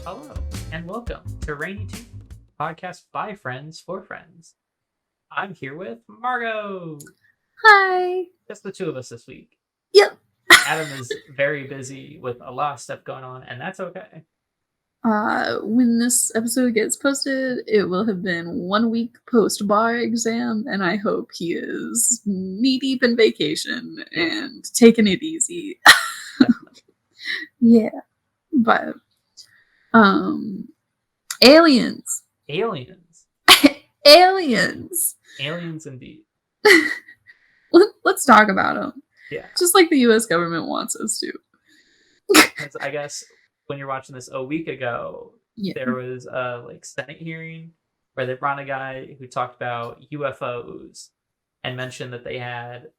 Hello, and welcome to Rainy Two, podcast by friends for friends. I'm here with Margot. Hi. Just the two of us this week. Yep. Adam is very busy with a lot of stuff going on, and that's okay. When this episode gets posted, it will have been 1 week post bar exam, and I hope he is knee deep in vacation and taking it easy. Yeah. But aliens. Aliens. Aliens. Aliens indeed. Let's talk about them. Yeah. Just like the US government wants us to. I guess when you're watching this a week ago, there was a Senate hearing where they brought a guy who talked about UFOs and mentioned that they had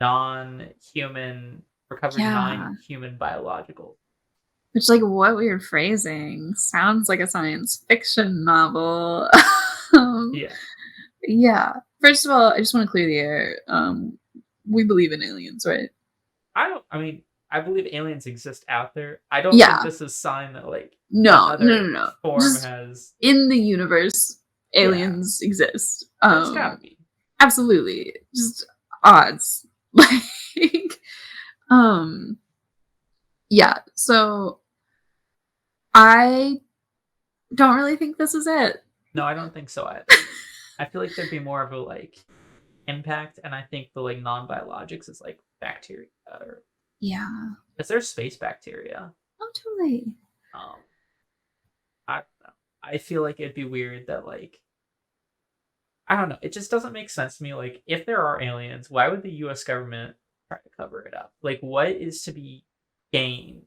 non-human biological. Which, what weird phrasing. Sounds like a science fiction novel. Yeah. First of all, I just want to clear the air. We believe in aliens, right? I believe aliens exist out there. I don't think this is a sign that no form just has in the universe aliens exist. There's gotta be. Absolutely. Just odds. Yeah, so I don't really think this is it. No, I don't think so either. I feel like there'd be more of a impact, and I think the non-biologics is bacteria or is there space bacteria? Oh, totally. I don't know. I feel like it'd be weird that I don't know. It just doesn't make sense to me. If there are aliens, why would the U.S. government try to cover it up? What is to be gained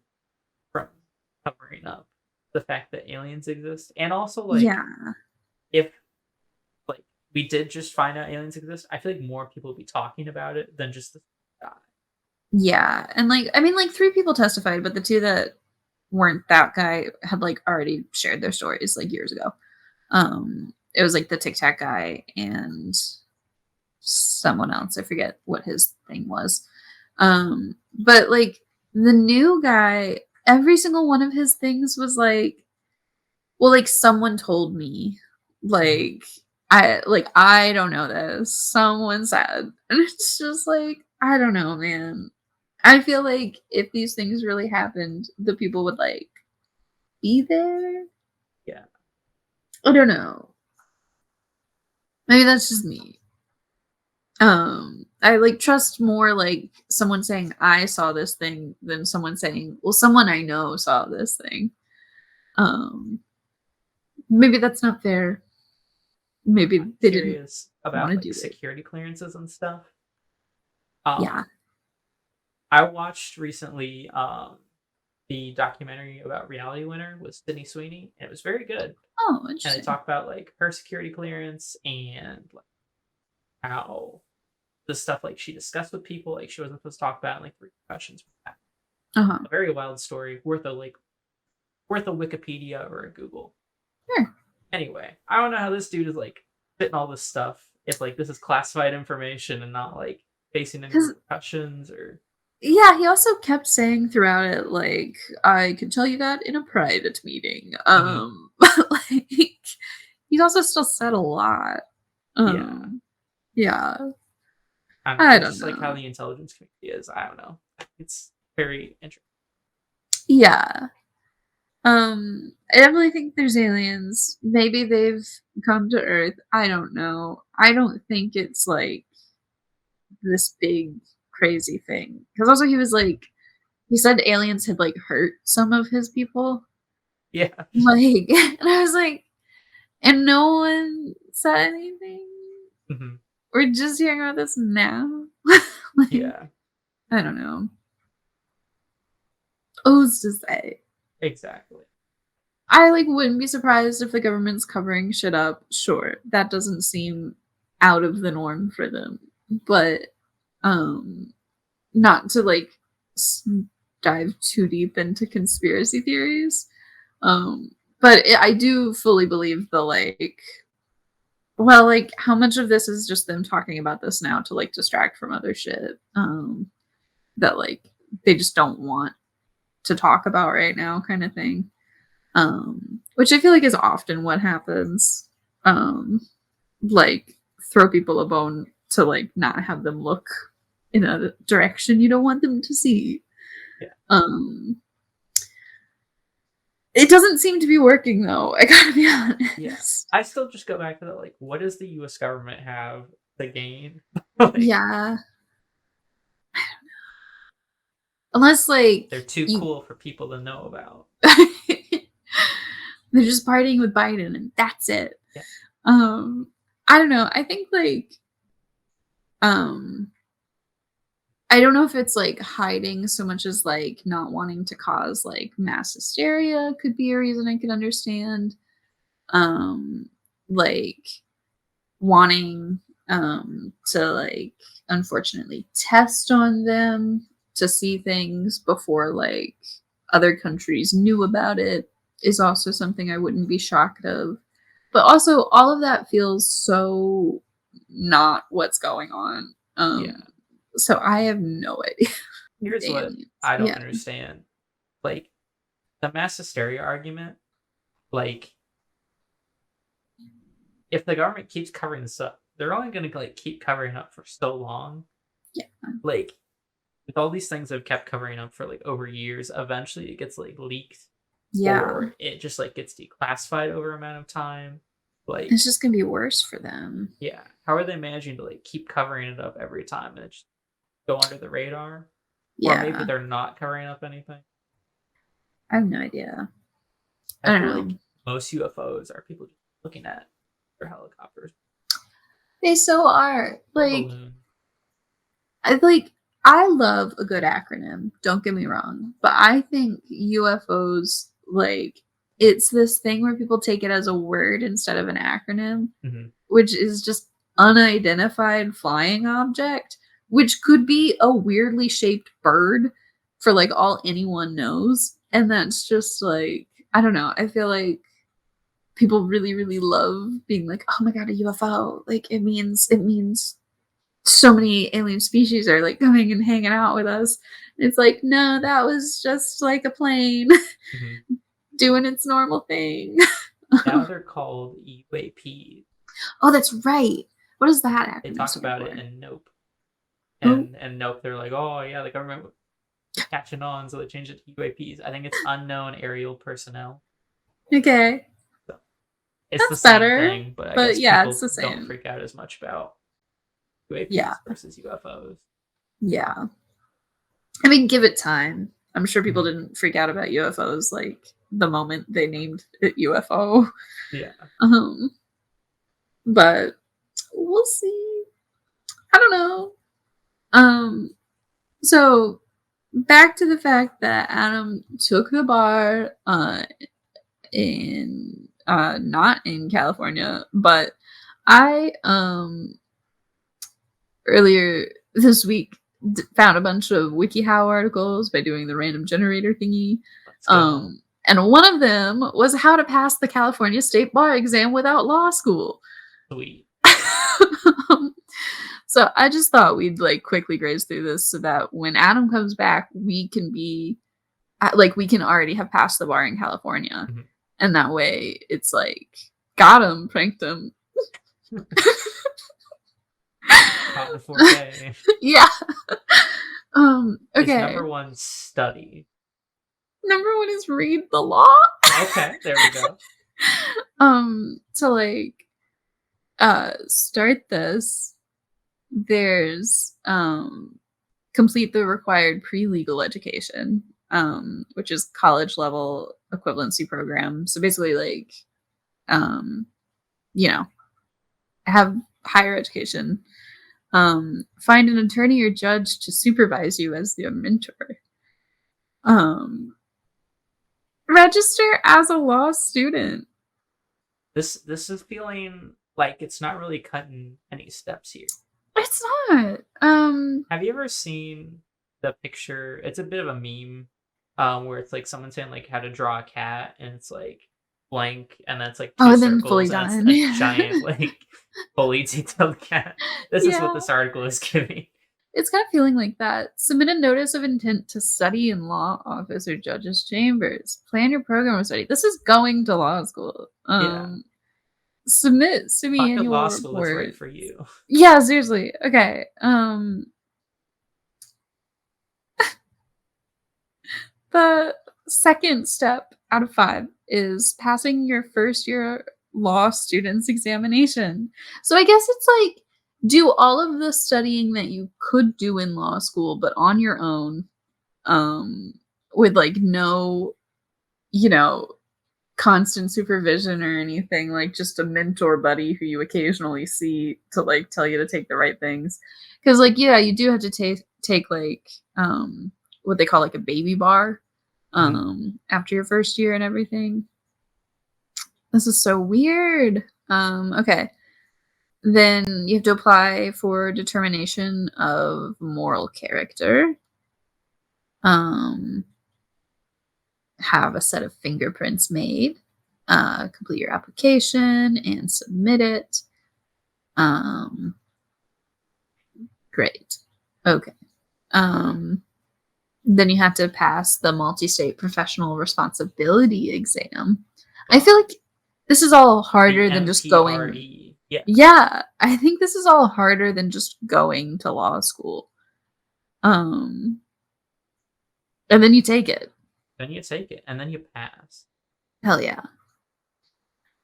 from covering up the fact that aliens exist? And also, if we did just find out aliens exist, I feel like more people would be talking about it than just the guy. Yeah, and 3 people testified, but the 2 that weren't that guy had already shared their stories years ago. It was the Tic Tac guy and someone else. I forget what his thing was. But the new guy, every single one of his things was someone told me, I don't know this. Someone said, and it's just I don't know, man. I feel like if these things really happened, the people would be there. Yeah. I don't know. Maybe that's just me. I trust more someone saying I saw this thing than someone saying, well, someone I know saw this thing. Maybe that's not fair. Maybe they didn't about security clearances and stuff. Yeah. I watched recently the documentary about Reality Winner with Sydney Sweeney, and it was very good. Oh, interesting. And they talked about her security clearance and how the stuff she discussed with people she wasn't supposed to talk about, and repercussions for that. A very wild story, worth a Wikipedia or a Google. Sure. Anyway, I don't know how this dude is fitting all this stuff if this is classified information and not facing any repercussions or. Yeah, he also kept saying throughout it, I could tell you that in a private meeting. But he's also still said a lot. Yeah. I don't know. How the intelligence community is. I don't know. It's very interesting. Yeah. I definitely think there's aliens. Maybe they've come to Earth. I don't know. I don't think it's this big crazy thing. Because also he was he said aliens had hurt some of his people. Yeah. And I was and no one said anything. Mm-hmm. We're just hearing about this now. Yeah. I don't know. Who's to say? Exactly. I wouldn't be surprised if the government's covering shit up. Sure, that doesn't seem out of the norm for them, but not to dive too deep into conspiracy theories. But I do fully believe the how much of this is just them talking about this now to distract from other shit that they just don't want to talk about right now, kind of thing. Which I feel like is often what happens. Like throw people a bone to like not have them look in a direction you don't want them to see. Yeah. It doesn't seem to be working though. I gotta be honest. Yeah. I still just go back to that, like, what does the U.S. government have to gain? Like, Yeah. Unless like they're too you cool for people to know about. they're just partying with Biden and that's it. Yeah. I don't know. I think like um I don't know if it's like hiding so much as like not wanting to cause like mass hysteria could be a reason I could understand. Um like wanting to like unfortunately test on them to see things before like other countries knew about it is also something I wouldn't be shocked of. But also all of that feels so not what's going on. Yeah. So I have no idea. Here's what Aliens. I don't Yeah. understand. Like, the mass hysteria argument, like, if the government keeps covering this up, they're only going to like keep covering up for so long. Yeah. Like, with all these things they've kept covering up for like over years, eventually it gets like leaked, Yeah. or it just like gets declassified over a amount of time. Like, It's just gonna be worse for them. yeah, how are they managing to like keep covering it up every time and it just go under the radar? Or maybe Yeah. they're not covering up anything. I have no idea. I I feel don't like know. most UFOs are people just looking at their helicopters They so are. or Like balloons. I love a good acronym, don't get me wrong. But I think UFOs, like, it's this thing where people take it as a word instead of an acronym, Mm-hmm. which is just unidentified flying object, which could be a weirdly shaped bird for like all anyone knows. And that's just like, I don't know. I feel like people really, really love being like, oh my god, a UFO. Like it means so many alien species are like coming and hanging out with us. And it's like, no, that was just like a plane Mm-hmm. doing its normal thing. Now they're called UAPs. Oh, that's right. What does that They acronym talk stand about for? it in Nope. Oh, And Nope, they're like, oh yeah, the government was catching on, so they changed it to UAPs. I think it's unknown aerial personnel. okay. So it's the That's same better. thing, but I But guess yeah, it's people the don't same. freak out as much about Yeah. UAPs versus UFOs. Yeah. I mean, give it time. I'm sure people Mhm. didn't freak out about UFOs like the moment they named it UFO. Yeah. Um, but we'll see. I don't know. So back to the fact that Adam took the bar in not in California, but I earlier this week found a bunch of WikiHow articles by doing the random generator thingy. Let's go. And one of them was how to pass the California state bar exam without law school. Sweet. So I just thought we'd like quickly graze through this so that when Adam comes back, we can be like we can already have passed the bar in California, Mhm. and that way it's like got him, pranked him. Caught in 4K. Yeah. His Okay. number one study. Number one is read the law. Okay, there we go. To like start this, there's complete the required pre-legal education, which is college level equivalency program. So basically like you know, have higher education. Find an attorney or judge to supervise you as your mentor. Register as a law student. This is feeling like it's not really cutting any steps here. It's not. Have you ever seen the picture? It's a bit of a meme, where it's like someone saying like how to draw a cat, and it's like blank, and then it's like two Oh, and then fully circles, and done. it's a giant like fully detailed cat. This is what Yeah. this article is giving. It's kind of feeling like that. Submit a notice of intent to study in law office or judge's chambers. Plan your program of study. This is going to law school. Yeah. Submit Find a law semi-annual school that's right report. for you. Yeah, seriously. Okay. The second step out of 5 is passing your first year law student's examination. So I guess it's like do all of the studying that you could do in law school, but on your own, um, with like no, you know, constant supervision or anything, like just a mentor buddy who you occasionally see to like tell you to take the right things. Cause like, yeah, you do have to take like what they call like a baby bar after your first year and everything. This is so weird. Okay. Then you have to apply for determination of moral character. Have a set of fingerprints made. Complete your application and submit it. Great. Okay. Then you have to pass the multi-state professional responsibility exam. I feel like this is all harder than just going. MPRE. Yeah. Yeah, I think this is all harder than just going to law school. And then you take it. Then you take it, and then you pass. Hell yeah.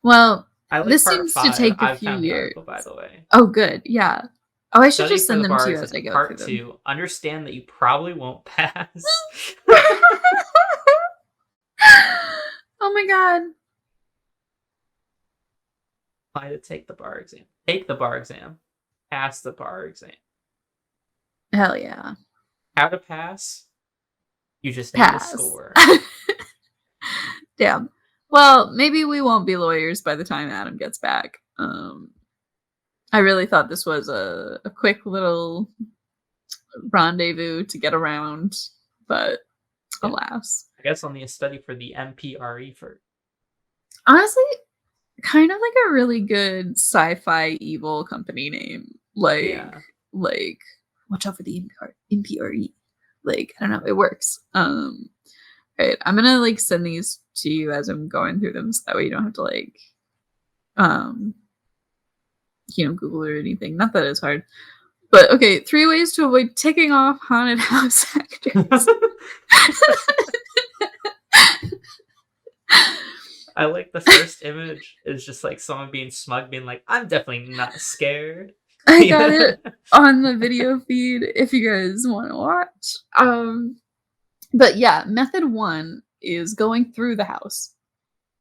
Well, I like this part seems 5. to take a I few found the years. article, by the way. Oh, good. Yeah. Oh, I should Study just for send the them bar to you exam. as I go Part through 2. Understand that you probably won't pass. them. Oh my god. Apply to take the bar exam. Take the bar exam. Pass the bar exam. Hell yeah. How to pass? You just need a Pass. score. Damn. Well, maybe we won't be lawyers by the time Adam gets back. I really thought this was a quick little rendezvous to get around, but Yeah. alas. I guess I'll need to study for the MPRE first. Honestly, kind of like a really good sci-fi evil company name. Like watch out for the NPRE. Like, I don't know, it works. Right. I'm gonna like send these to you as I'm going through them so that way you don't have to like Google or anything. Not that it's hard. But okay, 3 ways to avoid ticking off haunted house actors. I like the first image is just like someone being smug, being like, I'm definitely not scared. I got it on the video feed if you guys want to watch. But yeah, method 1 is going through the house.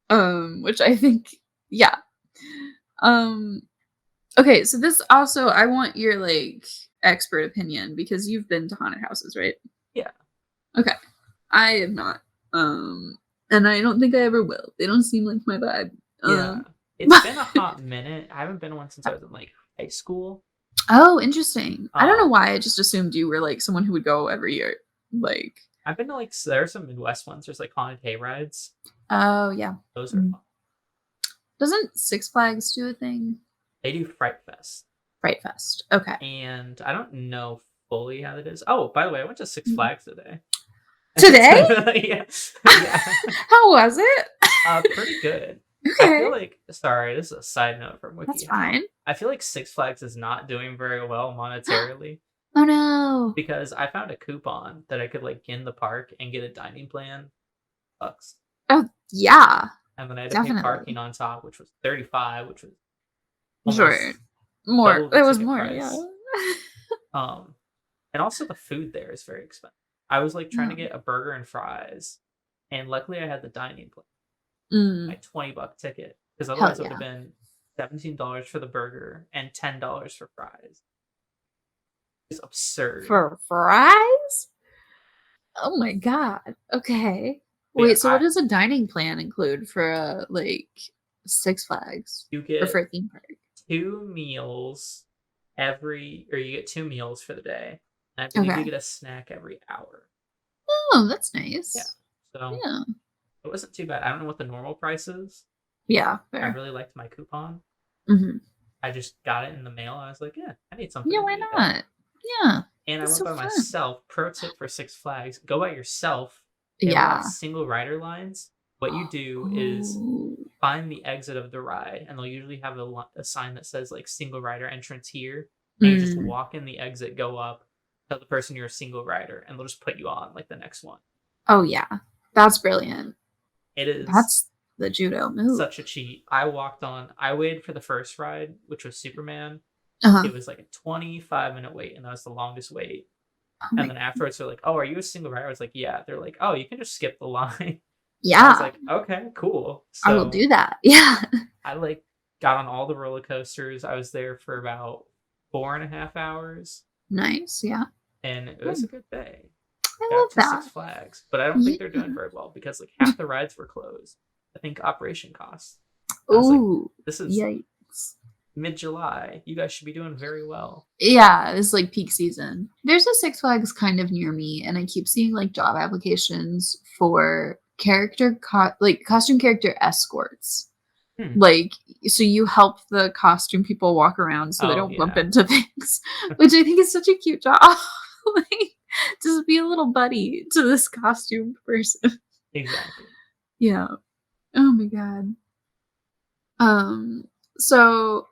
Which I think, yeah. Okay, so this also, I want your like expert opinion because you've been to haunted houses, right? Yeah. Okay. I have not. And I don't think I ever will. They don't seem like my vibe. Yeah. It's been a hot minute. I haven't been to one since I was in like high school. Oh, interesting. I don't know why I just assumed you were like someone who would go every year. Like I've been to like there's some Midwest ones. There's like haunted hay rides. Oh yeah. Those are fun. Doesn't Six Flags do a thing? They do Fright Fest. Fright Fest. Okay. And I don't know fully how that is. Oh, by the way, I went to Six Flags today. Today? Yeah. How was it? Pretty good. Okay. I feel like, sorry, this is a side note from Wikihows. That's fine. I feel like Six Flags is not doing very well monetarily. Oh no. Because I found a coupon that I could like get in the park and get a dining plan. Bucks. Oh yeah. And then I had to pay parking on top, which was $35, which was sure. More. It was more, price. Yeah. And also the food there is very expensive. I was like trying to get a burger and fries, and luckily I had the dining plan. My $20 ticket, because otherwise it would have been $17 for the burger and $10 for fries. It's absurd. For fries? Oh my god. Okay. Wait, yeah, so what does a dining plan include for like Six Flags? You get or for a theme park? 2 meals you get 2 meals for the day. And I believe you get a snack every hour. Oh, that's nice. Yeah. So yeah. It wasn't too bad. I don't know what the normal price is. Yeah. Fair. I really liked my coupon. Mm-hmm. I just got it in the mail. I was like, yeah, I need something. Yeah, why not? Yeah. And I That's went so by fun. myself. Pro tip for Six Flags: go by yourself. They have a lot of Yeah. single rider lines. What you do is Oh. find the exit of the ride, and they'll usually have a sign that says like single rider entrance here, and you just Mm. walk in the exit, go up, tell the person you're a single rider, and they'll just put you on like the next one. Oh, yeah. That's brilliant. It is That's the judo move. such a cheat. I waited for the first ride, which was Superman. Uh-huh. It was like a 25-minute wait, and that was the longest wait. Oh And my then afterwards, they're like, "Oh, are you a single rider?" I was like, "Yeah." They're like, "Oh, you can just skip the line." And I was yeah, like, "Okay, cool." I will do So that. Yeah. I like got on all the roller coasters. I was there for about 4.5 hours, Nice. Yeah. and it was a Good. good day. I Shout love out to Six that. Flags, but I don't think they're Yeah. doing very well because like half the rides were closed. I think operation costs. I was like, Ooh. "This is Yikes. mid-July. You guys should be doing very well." Yeah, it's like peak season. There's a Six Flags kind of near me, and I keep seeing like job applications for like costume character escorts. Hmm. Like, so you help the costume people walk around so they Oh don't bump yeah, into things, which I think is such a cute job. like, just be a little buddy to this costume person. exactly. Yeah. Oh my god. So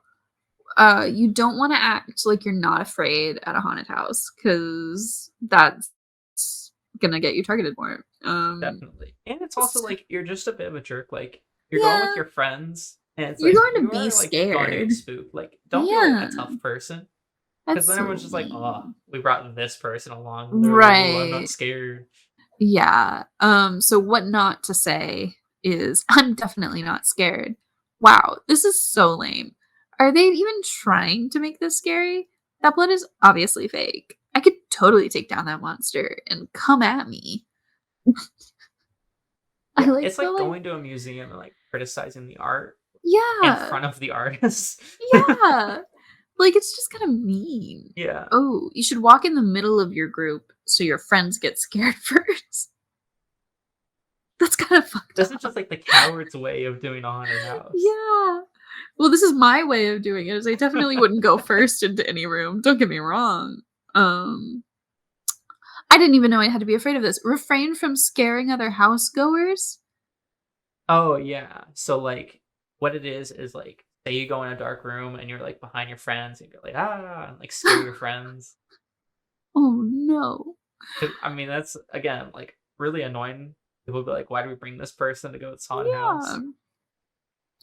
you don't want to act like you're not afraid at a haunted house because that's gonna get you targeted more. Definitely. And it's also s- like you're just a bit of a jerk. Like you're going with yeah, your friends and it's you're like going to you be are like going to scared. get spooked. Like don't be like a Yeah, tough person. Because that's then so everyone's just like, oh, lame. we brought this person along. And they're like, oh, I'm not Right. scared. Yeah. So what not to say is I'm definitely not scared. Wow, this is so lame. Are they even trying to make this scary? That blood is obviously fake. I could totally take down that monster and come at me. I Yeah. like It's feel like like going to a museum and like criticizing the art in yeah. front of the artist. Yeah. Like it's just kind of mean. Yeah. Oh, you should walk in the middle of your group so your friends get scared first. That's kind of fucked This is up. just like the coward's way of doing a haunted house. Yeah. Well, this is my way of doing it, is I definitely wouldn't go first into any room, don't get me wrong. Um, I didn't even know I had to be afraid of this. Refrain from scaring other house goers? Oh yeah. So like what it is like say you go in a dark room and you're like behind your friends and you're like and like scare your friends. Oh, no. 'Cause, I mean that's again like really annoying. People be like, why do we bring this person to go to this haunted Yeah. house?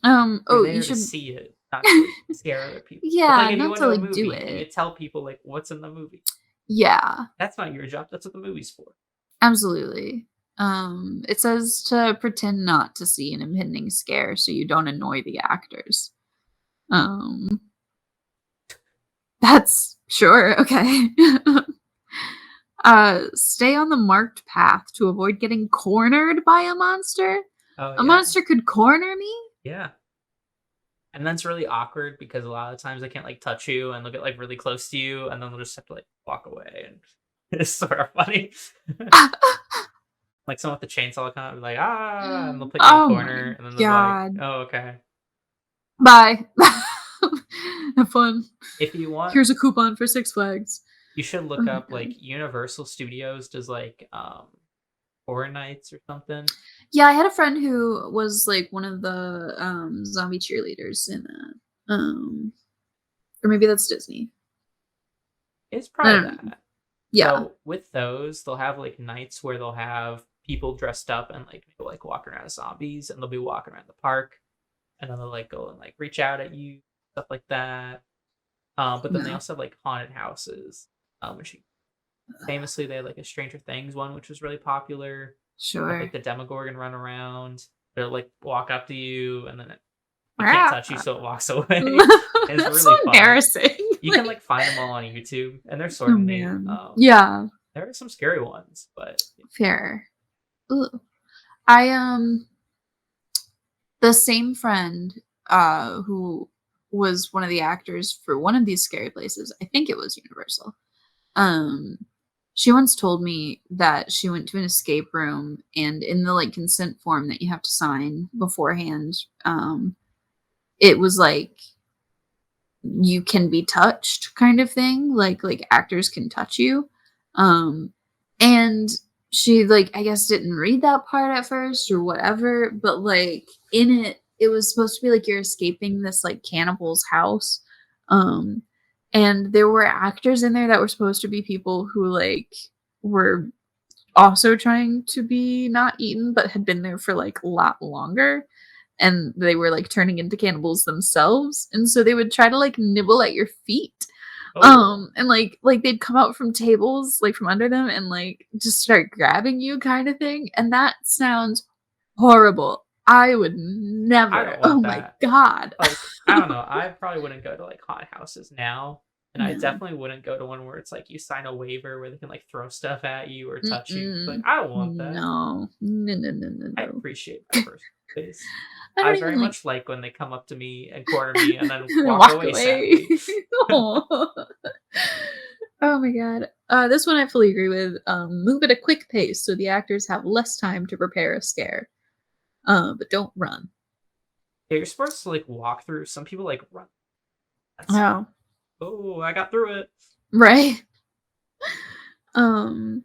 You're Oh, you there to should see it, not to like scare other people. It's like yeah, if you not went to, to a like, do movie and you it. tell people like what's in the movie. Yeah, That's not your job. That's what the movie's for. absolutely. It says to pretend not to see an impending scare so you don't annoy the actors. Um, that's sure, okay. Stay on the marked path to avoid getting cornered by a monster? Oh A yeah. monster could corner me? Yeah. And that's really awkward because a lot of times they can't like touch you and they'll get like really close to you and then they'll just have to like walk away and it's sort of funny. Like someone with the chainsaw will come out and be like, and they'll put you in a Oh my corner and then they'll be like, god. oh, okay. Bye. Have fun. If you want, Here's a coupon for Six Flags. you should Oh look my up god. like Universal Studios does like horror nights or something. Yeah, I had a friend who was like one of the zombie cheerleaders in that. Or maybe that's Disney. It's I probably don't know. that. Yeah. So with those, they'll have like nights where they'll have people dressed up and like maybe like walking around as zombies and they'll be walking around the park and then they'll like go and like reach out at you, stuff like that. But then they No. also have like haunted houses, which famously they had like a Stranger Things one, which was really popular. Have Sure. like the Demogorgon run around. They'll like walk up to you and then it can't Ah. touch you, so it walks away. And it's That's so really fun. embarrassing. You can like find them all on YouTube, and they're Oh sort of neat. man. Yeah. There are some scary ones, but Fair. Ooh. I the same friend who was one of the actors for one of these scary places, I think it was Universal. Um she once told me that she went to an escape room and in the like consent form that you have to sign beforehand, it was like you can be touched kind of thing, like actors can touch you. Um, and she like I guess didn't read that part at first or whatever, but like in it, it was supposed to be like you're escaping this like cannibal's house. Um, and there were actors in there that were supposed to be people who like were also trying to be not eaten, but had been there for like a lot longer. And they were like turning into cannibals themselves. And so they would try to like nibble at your feet. Oh, And like they'd come out from tables, like from under them, and like just start grabbing you kind of thing. And that sounds horrible. I would I never. don't Oh want my that. god. Like, I don't know. I probably wouldn't go to like haunted houses now. And I No. definitely wouldn't go to one where it's like you sign a waiver where they can like throw stuff at you or touch you. Like, Mm-mm. I don't want that. No. No, no, no, no, I no. appreciate my personal space. I I don't even very like much like when they come up to me and corner me and then walk walk away away. sadly. Aw. Oh my god. This one I fully agree with. Move at a quick pace so the actors have less time to prepare a scare. But don't run. Yeah, you're supposed to like walk through. Some people like run. That's Oh, oh, I got through it. right. Um,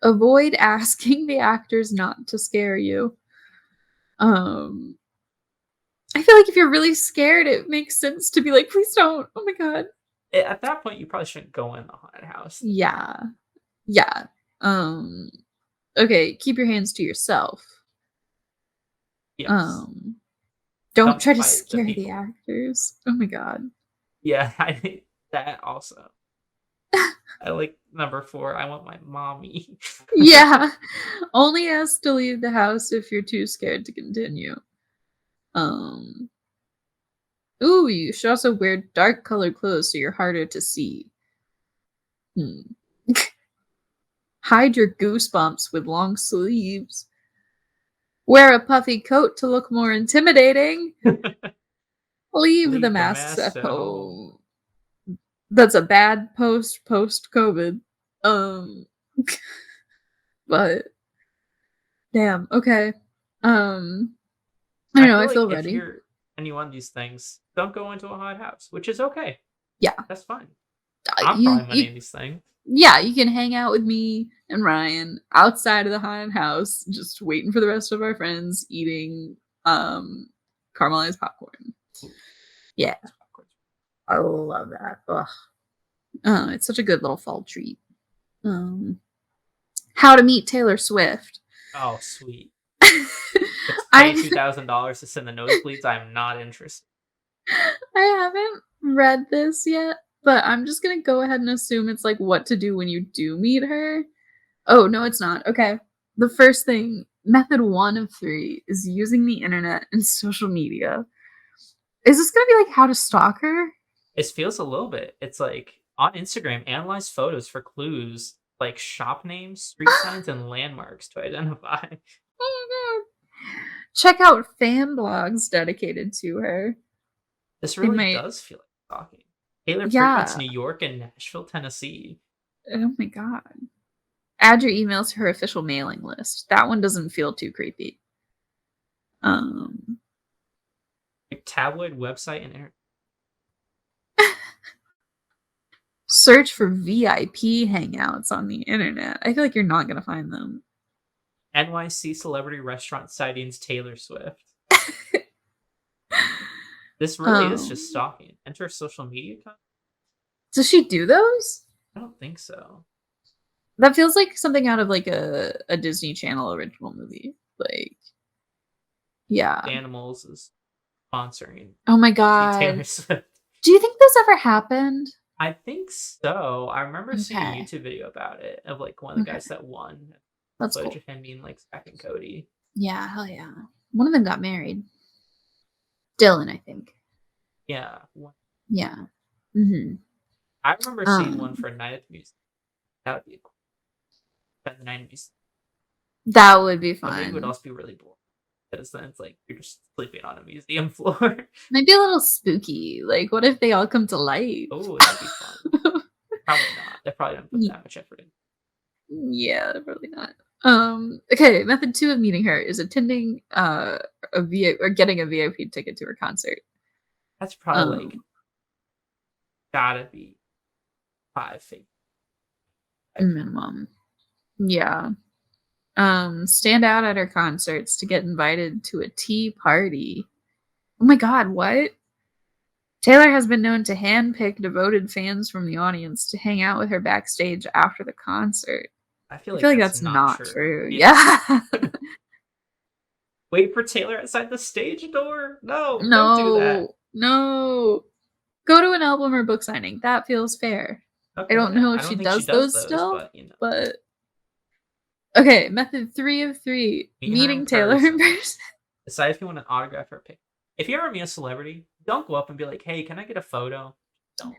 avoid asking the actors not to scare you. Um, I feel like if you're really scared, it makes sense to be like, please don't. Oh my god. At that point, you probably shouldn't go in the haunted house. Yeah. Yeah. Um, okay, keep your hands to yourself. Yes. Um, don't Don't try to fight the scare the people. actors. Oh my god. Yeah, I think that also. I like number 4. I want my mommy. Yeah. Only ask to leave the house if you're too scared to continue. Um, ooh, you should also wear dark colored clothes so you're harder to see. Hmm. Hide your goosebumps with long sleeves. Wear a puffy coat to look more intimidating. Leave the Leave the masks masks at at home. home. That's a bad post COVID. Um, but damn, okay. Um, I I don't know, feel I like feel if ready. you're any one of these things, don't go into a haunted house, which is okay. Yeah. That's fine. I'm You probably you many of these things. yeah, you can hang out with me and Ryan outside of the haunted house, just waiting for the rest of our friends eating um caramelized popcorn. Ooh, Yeah, these popcorns. I love that. Ugh. It's such a good little fall treat. Um, how to meet Taylor Swift. Oh, sweet. It's pay I $2,000 to send the nosebleeds. I'm not interested. I haven't read this yet, but I'm just gonna go ahead and assume it's like what to do when you do meet her. Oh, no, it's not. Okay. The first thing, method 1 of 3 is using the internet and social media. Is this gonna be like how to stalk her? It feels a little bit. It's like on Instagram, analyze photos for clues like shop names, street signs, and landmarks to identify. Oh my god. Check out fan blogs dedicated to her. This It really might does feel like stalking. Taylor frequents yeah. New York and Nashville, Tennessee. Oh my god. Add your emails to her official mailing list. That one doesn't feel too creepy. Um A tabloid website and search for VIP hangouts on the internet. I feel like you're not gonna find them. NYC celebrity restaurant sightings Taylor Swift. This really is just um stalking. Enter social media account? does she do those? I don't think so. That feels like something out of like a Disney Channel original movie. Like, yeah. Animals is sponsoring Oh my see Taylor god. Swift. Do you think this ever happened? I think so. I remember seeing a Okay. YouTube video about it of like one of the Okay. guys that won. That's Footage cool. of him being like Zach and Cody. Yeah, hell yeah. One of them got married. Dylan, I think. Yeah. One. Yeah. Mm-hmm. I remember seeing one for Night at the Museum. That would be cool. Spend the night at the museum. That would be But maybe it would fun. also be really boring. Because then it's like you're just sleeping on a museum floor. Maybe a little spooky. Like, what if they all come to life? Oh, that'd be fun. Probably not. They probably don't put that much effort in. Yeah, probably not. Okay, method 2 of meeting her is attending a VIP or getting a VIP ticket to her concert. That's probably like Um, gotta be 5 feet. minimum. Yeah. Stand out at her concerts to get invited to a tea party. Oh my god, what? Taylor has been known to handpick devoted fans from the audience to hang out with her backstage after the concert. I feel I feel like like that's that's not not true. true. Yeah. Yeah. Wait for Taylor outside the stage door? No, don't do that. No. No. Go to an album or book signing. That feels fair. I Okay, don't yeah. know I if she don't think she does does those those, still, but but okay, method 3 of 3, meet her in meeting Taylor in person. person. Decide if you want an autograph or a pic. If you ever meet a celebrity, don't go up and be like, "Hey, can I get a photo?" Don't.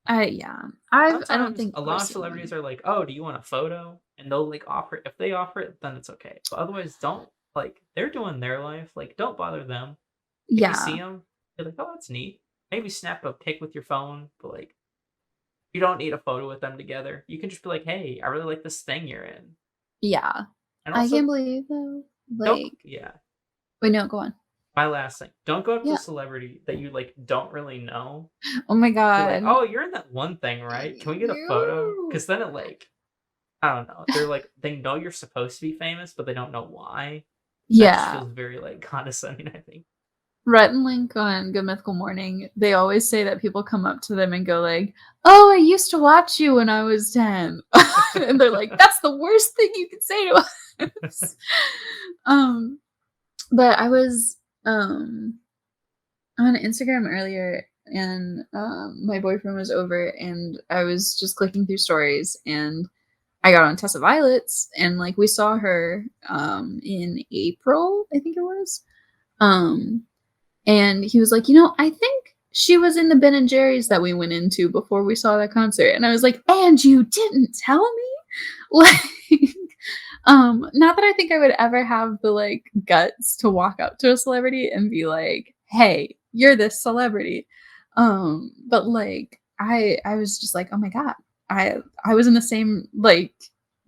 Yeah. I don't Sometimes think a lot of personally. celebrities are like, "Oh, do you want a photo?" And they'll like offer it. If they offer it, then it's okay. But otherwise, don't. Like they're doing their life. Like don't bother them. If you see Yeah. them, you're like, "Oh, that's neat." Maybe snap a pic with your phone, but like you don't need a photo with them together. You can just be like, "Hey, I really like this thing you're in." Yeah. And I can't also, believe though. don't. Like, Yeah. wait, no, go on. My last thing. Don't go up to a Yeah. celebrity that you like don't really know. Oh my Be like, god. "Oh, you're in that one thing, right? Can we get a photo?" You. Because then it like I don't know. They're like they know you're supposed to be famous, but they don't know why. That just Yeah. feels very like condescending, I think. Rhett and Link on Good Mythical Morning, they always say that people come up to them and go like, "Oh, I used to watch you when I was 10." And they're like, "That's the worst thing you could say to us." um, but I was on Instagram earlier and my boyfriend was over and I was just clicking through stories and I got on Tessa Violet's and like we saw her in April, I think it was. Um and he was like, I think she was in the Ben and Jerry's that we went into before we saw that concert. And I was like, and you didn't tell me? Like, not that I think I would ever have the like guts to walk up to a celebrity and be like, hey, you're this celebrity. But like I was just like, oh my God, I was in the same like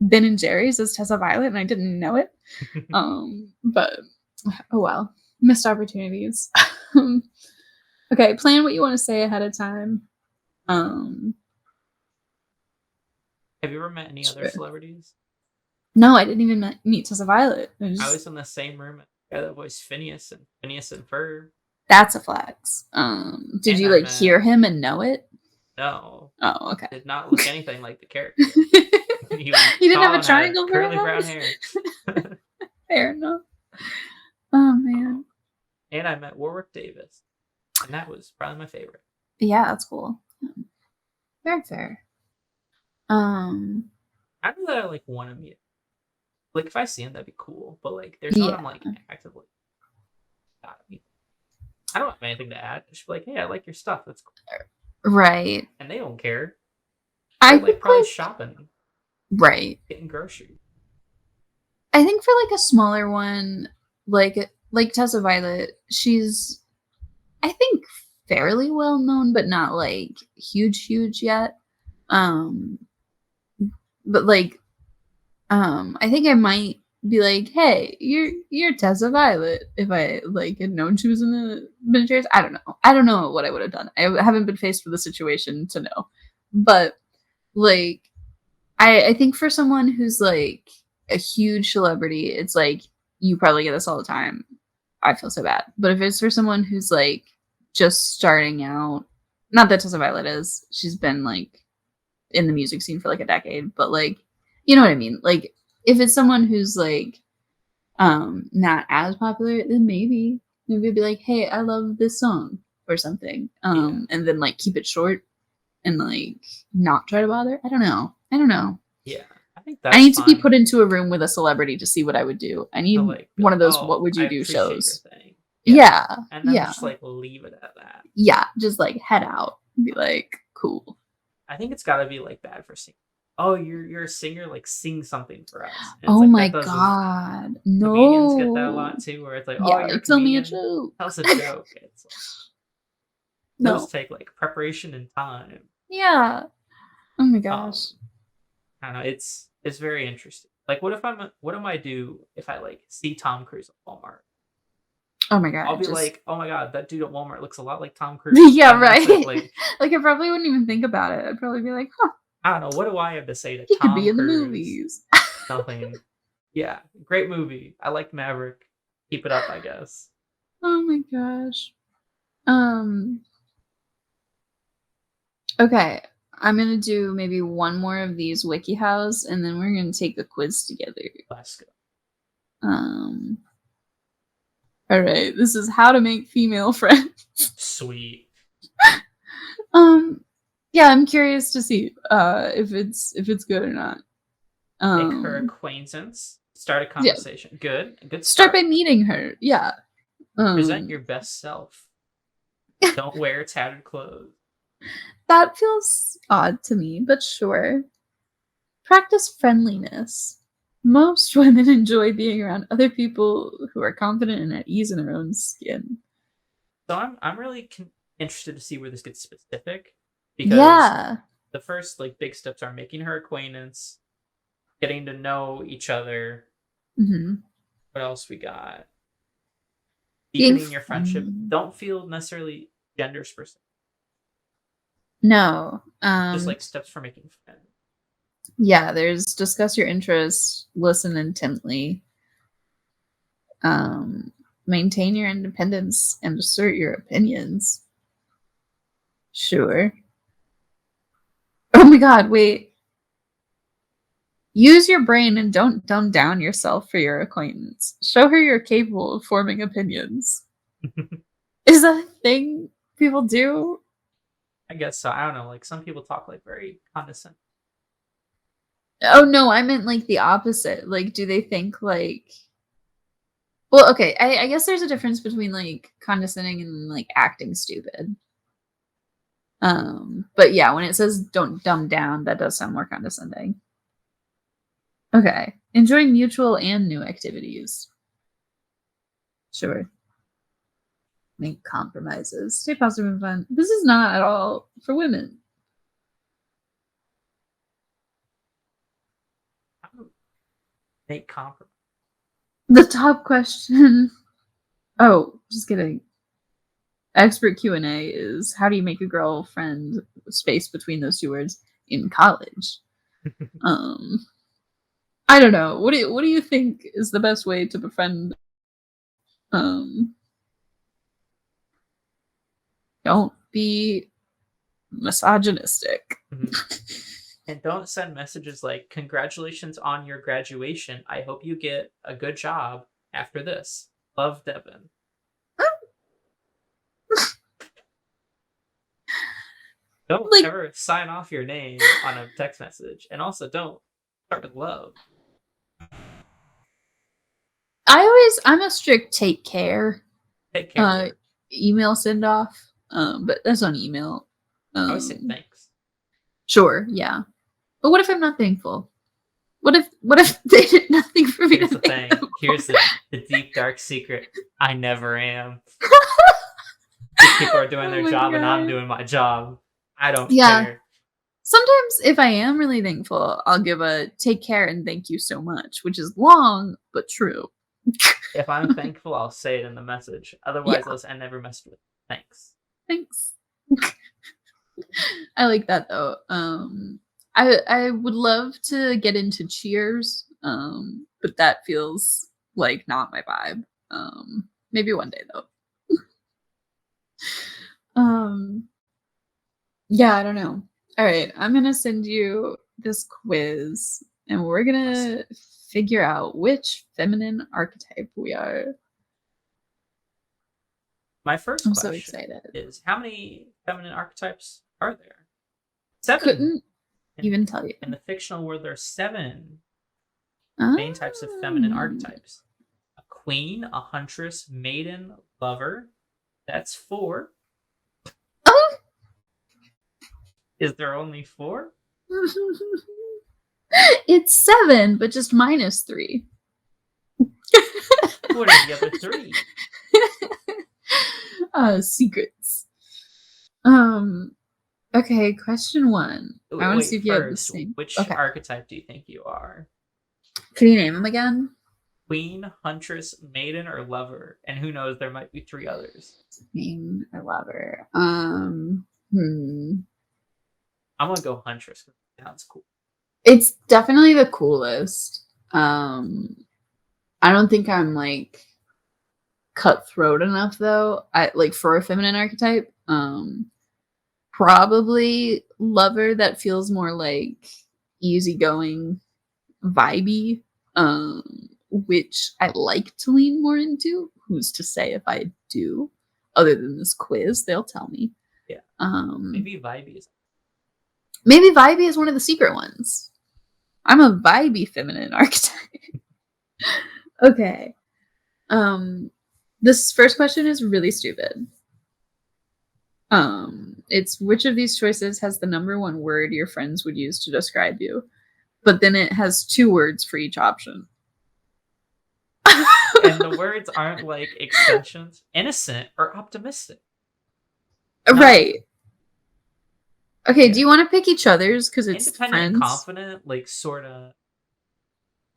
Ben and Jerry's as Tessa Violet and I didn't know it. But oh well, missed opportunities. Okay, plan what you want to say ahead of time. Um, Have you ever met any other sure. celebrities? No, I didn't even meet Tessa Violet. I was in the same room with the guy that voiced Phineas and Ferb. That's a flex. Did And you I like met hear him and know it? no, Oh, okay. did not look anything like the character. He was You didn't tall have a and had triangle for curly him? brown hair. Fair enough. Oh man. And I met Warwick Davis. And that was probably my favorite. Yeah, that's cool. Very fair. I know that I like want to meet. Like if I see him, that'd be cool. But like, there's no one Yeah. I'm like actively gotta meet. I don't have anything to add. Just be like, hey, I like your stuff. That's cool. Right. And they don't care. I They're think like probably like shopping, right. getting groceries. I think for like a smaller one, like Tessa Violet, she's I think fairly well known, but not like huge yet. Um, but like, I think I might be like, hey, you're Tessa Violet. If I like had known she was in the miniatures, I don't know. I don't know what I would have done. I haven't been faced with a situation to know, but like, I think for someone who's like a huge celebrity, it's like you probably get this all the time. I feel so bad. But if it's for someone who's like just starting out, not that Tessa Violet is, she's been like in the music scene for like a decade, but like, you know what I mean? Like if it's someone who's like not as popular, then maybe it'd be like, hey, I love this song or something. And then like keep it short and like not try to bother. I don't know. Yeah, I think I that's need to be fine. put into a room with a celebrity to see what I would do. I To need like be one like, of those what oh, would I you do appreciate your shows. thing. Yeah. And then Yeah. just like leave it at that. Yeah. Just like head out. Be like, cool. I think it's got to be like bad for singing. Oh, you're a singer. Like sing something for us. And it's Oh like my that doesn't. God. Comedians get that a No. lot too, where it's like, oh, Yeah. you're a Like, tell me a comedian. joke. Tell us a joke. It's like, No. those take like preparation and time. Yeah. Oh my gosh. I don't know. It's very interesting. Like, what do I do if I like see Tom Cruise at Walmart? Oh my God. I'll be just... like, oh my God, that dude at Walmart looks a lot like Tom Cruise. Yeah, And that's right. it. Like I probably wouldn't even think about it. I'd probably be like, huh. I don't know. What do I have to say to He could be Tom in the Cruise? movies. Nothing. Yeah, great movie. I liked Maverick. Keep it up, I guess. Oh my gosh. Um. Okay, I'm gonna do maybe one more of these Wikihows, and then we're gonna take a quiz together. Let's go. Um. All right. This is how to make female friends. Sweet. um. Yeah, I'm curious to see if it's good or not. Make her Um. acquaintance. Start a Yeah. conversation. Good. A good Start by start. meeting her. Yeah. Present Um. your best self. Don't wear tattered clothes. That feels odd to me, but sure. Practice friendliness. Most women enjoy being around other people who are confident and at ease in their own skin. So I'm really interested to see where this gets specific, because Yeah. the first like big steps are making her acquaintance, getting to know each other. Hmm. What else we got? Being Deepening your friendship. friendly. Don't feel necessarily gender specific. No. Just like steps for making friends. Yeah, there's discuss your interests, listen intently, um, maintain your independence, and assert your opinions. Sure. Oh my god, wait. Use your brain and don't dumb down yourself for your acquaintance. Show her you're capable of forming opinions. Is that a thing people do? I guess so. I don't know. Like some people talk like very condescending. Oh no, I meant like the opposite. Like, do they think like well, okay, I guess there's a difference between like condescending and like acting stupid. But yeah, when it says don't dumb down, that does sound more condescending. Okay. Enjoy mutual and new activities. Sure. Make compromises. Stay positive and fun. This is not at all for women. I don't make compromise. The top question. Oh, just kidding. Expert Q&A is how do you make a girlfriend space between those two words in college? Um I don't know. What do you think is the best way to befriend um don't be misogynistic. And don't send messages like, congratulations on your graduation. I hope you get a good job after this. Love, Devin. Don't Like ever sign off your name on a text message. And also don't start with love. I'm a strict take care Take care. uh email send off. But that's on email. I always say Um thanks. sure, yeah. But what if I'm not thankful? What if they did nothing for me Here's to the thank thing. them Here's for? the deep dark secret. I never am. These people are doing Oh their my job and I'm god. doing my job. I don't Yeah. care. Sometimes if I am really thankful, I'll give a take care and thank you so much, which is long but true. If I'm thankful, I'll say it in the message. Otherwise, Yeah, I'll end every message with thanks. thanks. I like that though. I would love to get into cheers, but that feels like not my vibe. Maybe one day though. Um, yeah, I don't know. All right, I'm gonna send you this quiz, and we're Awesome. gonna figure out which feminine archetype we are. My first I'm so question excited. is, how many feminine archetypes are there? 7. Couldn't In, even tell you. in the fictional world, there are 7 main types of feminine Um, archetypes. A queen, a huntress, maiden, lover. That's 4. oh! Is there only 4? It's 7, but just -3. What are the other 3? Secrets. Okay, question 1. I want to see Wait, if you have the first, same. which Okay. archetype do you think you are? Can you name them again? Queen, huntress, maiden, or lover? And who knows, there might be 3 others. Name or lover. I'm gonna go huntress. Sounds cool. It's definitely the coolest. I don't think I'm like cutthroat enough though. I like for a feminine archetype. Probably lover that feels more like easygoing, vibey, which I like to lean more into. Who's to say if I do? Other than this quiz, they'll tell me. Yeah. Um, Maybe vibey is. maybe vibey is one of the secret ones. I'm a vibey feminine archetype. Okay. This first question is really stupid. It's which of these choices has the number one word your friends would use to describe you? But then it has 2 words for each option. And the words aren't like extensions. Innocent or optimistic. Right. Okay, Yeah. do you want to pick each other's because it's Independent and friends? confident, like sorta.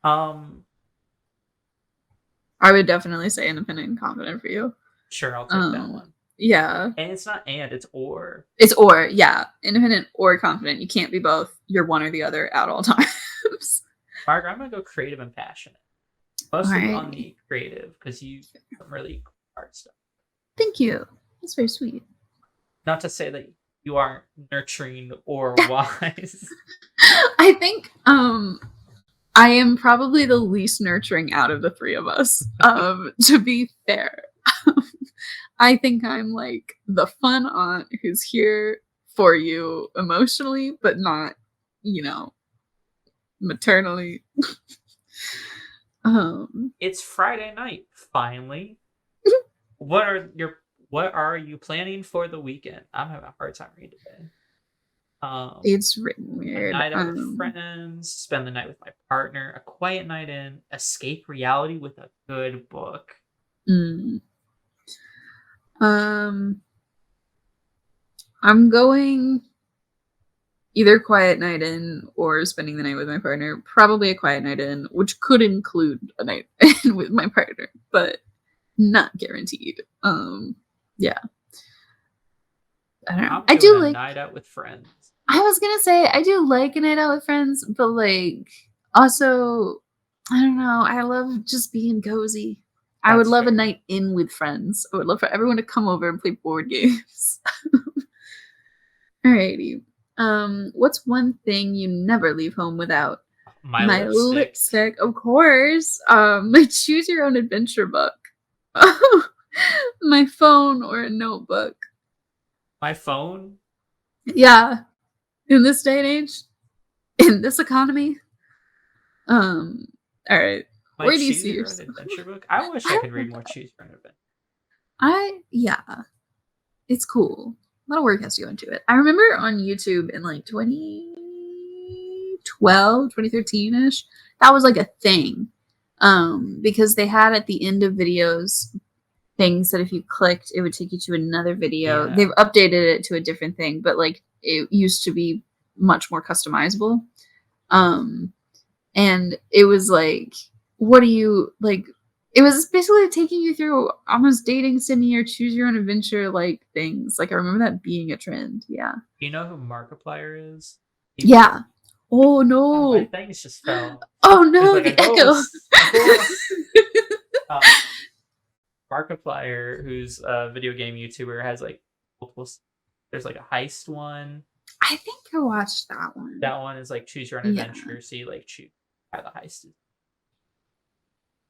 I would definitely say independent and confident for you. Sure, I'll take that one. Yeah. And it's not and, it's or. It's or, yeah. Independent or confident. You can't be both. You're one or the other at all times. Margaret, I'm gonna go creative and passionate. Mostly on the creative, because you do some really hard stuff. Thank you. That's very sweet. Not to say that you aren't nurturing or wise. I think I am probably the least nurturing out of the 3 of us. To be fair. I think I'm like the fun aunt who's here for you emotionally, but not, maternally. It's Friday night, finally. What are you planning for the weekend? I'm having a hard time reading today. It's written weird. A night out with friends, spend the night with my partner, a quiet night in, escape reality with a good book. I'm going either quiet night in or spending the night with my partner. Probably a quiet night in, which could include a night in with my partner, but not guaranteed. Yeah. I don't know. I'm doing a night out with friends. I was gonna say I do like a night out with friends, but like also I don't know. I love just being cozy. I would love a night in with friends. I would love for everyone to come over and play board games. Alrighty. What's one thing you never leave home without? My lipstick, of course. My choose your own adventure book. My phone or a notebook. My phone? Yeah. In this day and age, in this economy. All right. Where do you see your adventure book? I wish I could read more choose your own adventure. Yeah. It's cool. A lot of work has to go into it. I remember on YouTube in like 2012, 2013-ish, that was like a thing. Because they had at the end of videos things that if you clicked, it would take you to another video. Yeah. They've updated it to a different thing, but like it used to be much more customizable. And it was like, what do you like? It was basically taking you through almost dating Sydney or choose your own adventure like things. Like I remember that being a trend. Yeah. You know who Markiplier is? Yeah. Oh no. Oh, my things just fell. Oh no, like the echo. Markiplier, who's a video game YouTuber, has like multiple. There's like a heist one. I think I watched that one. That one is like choose your own adventure. So you like choose how the heist is.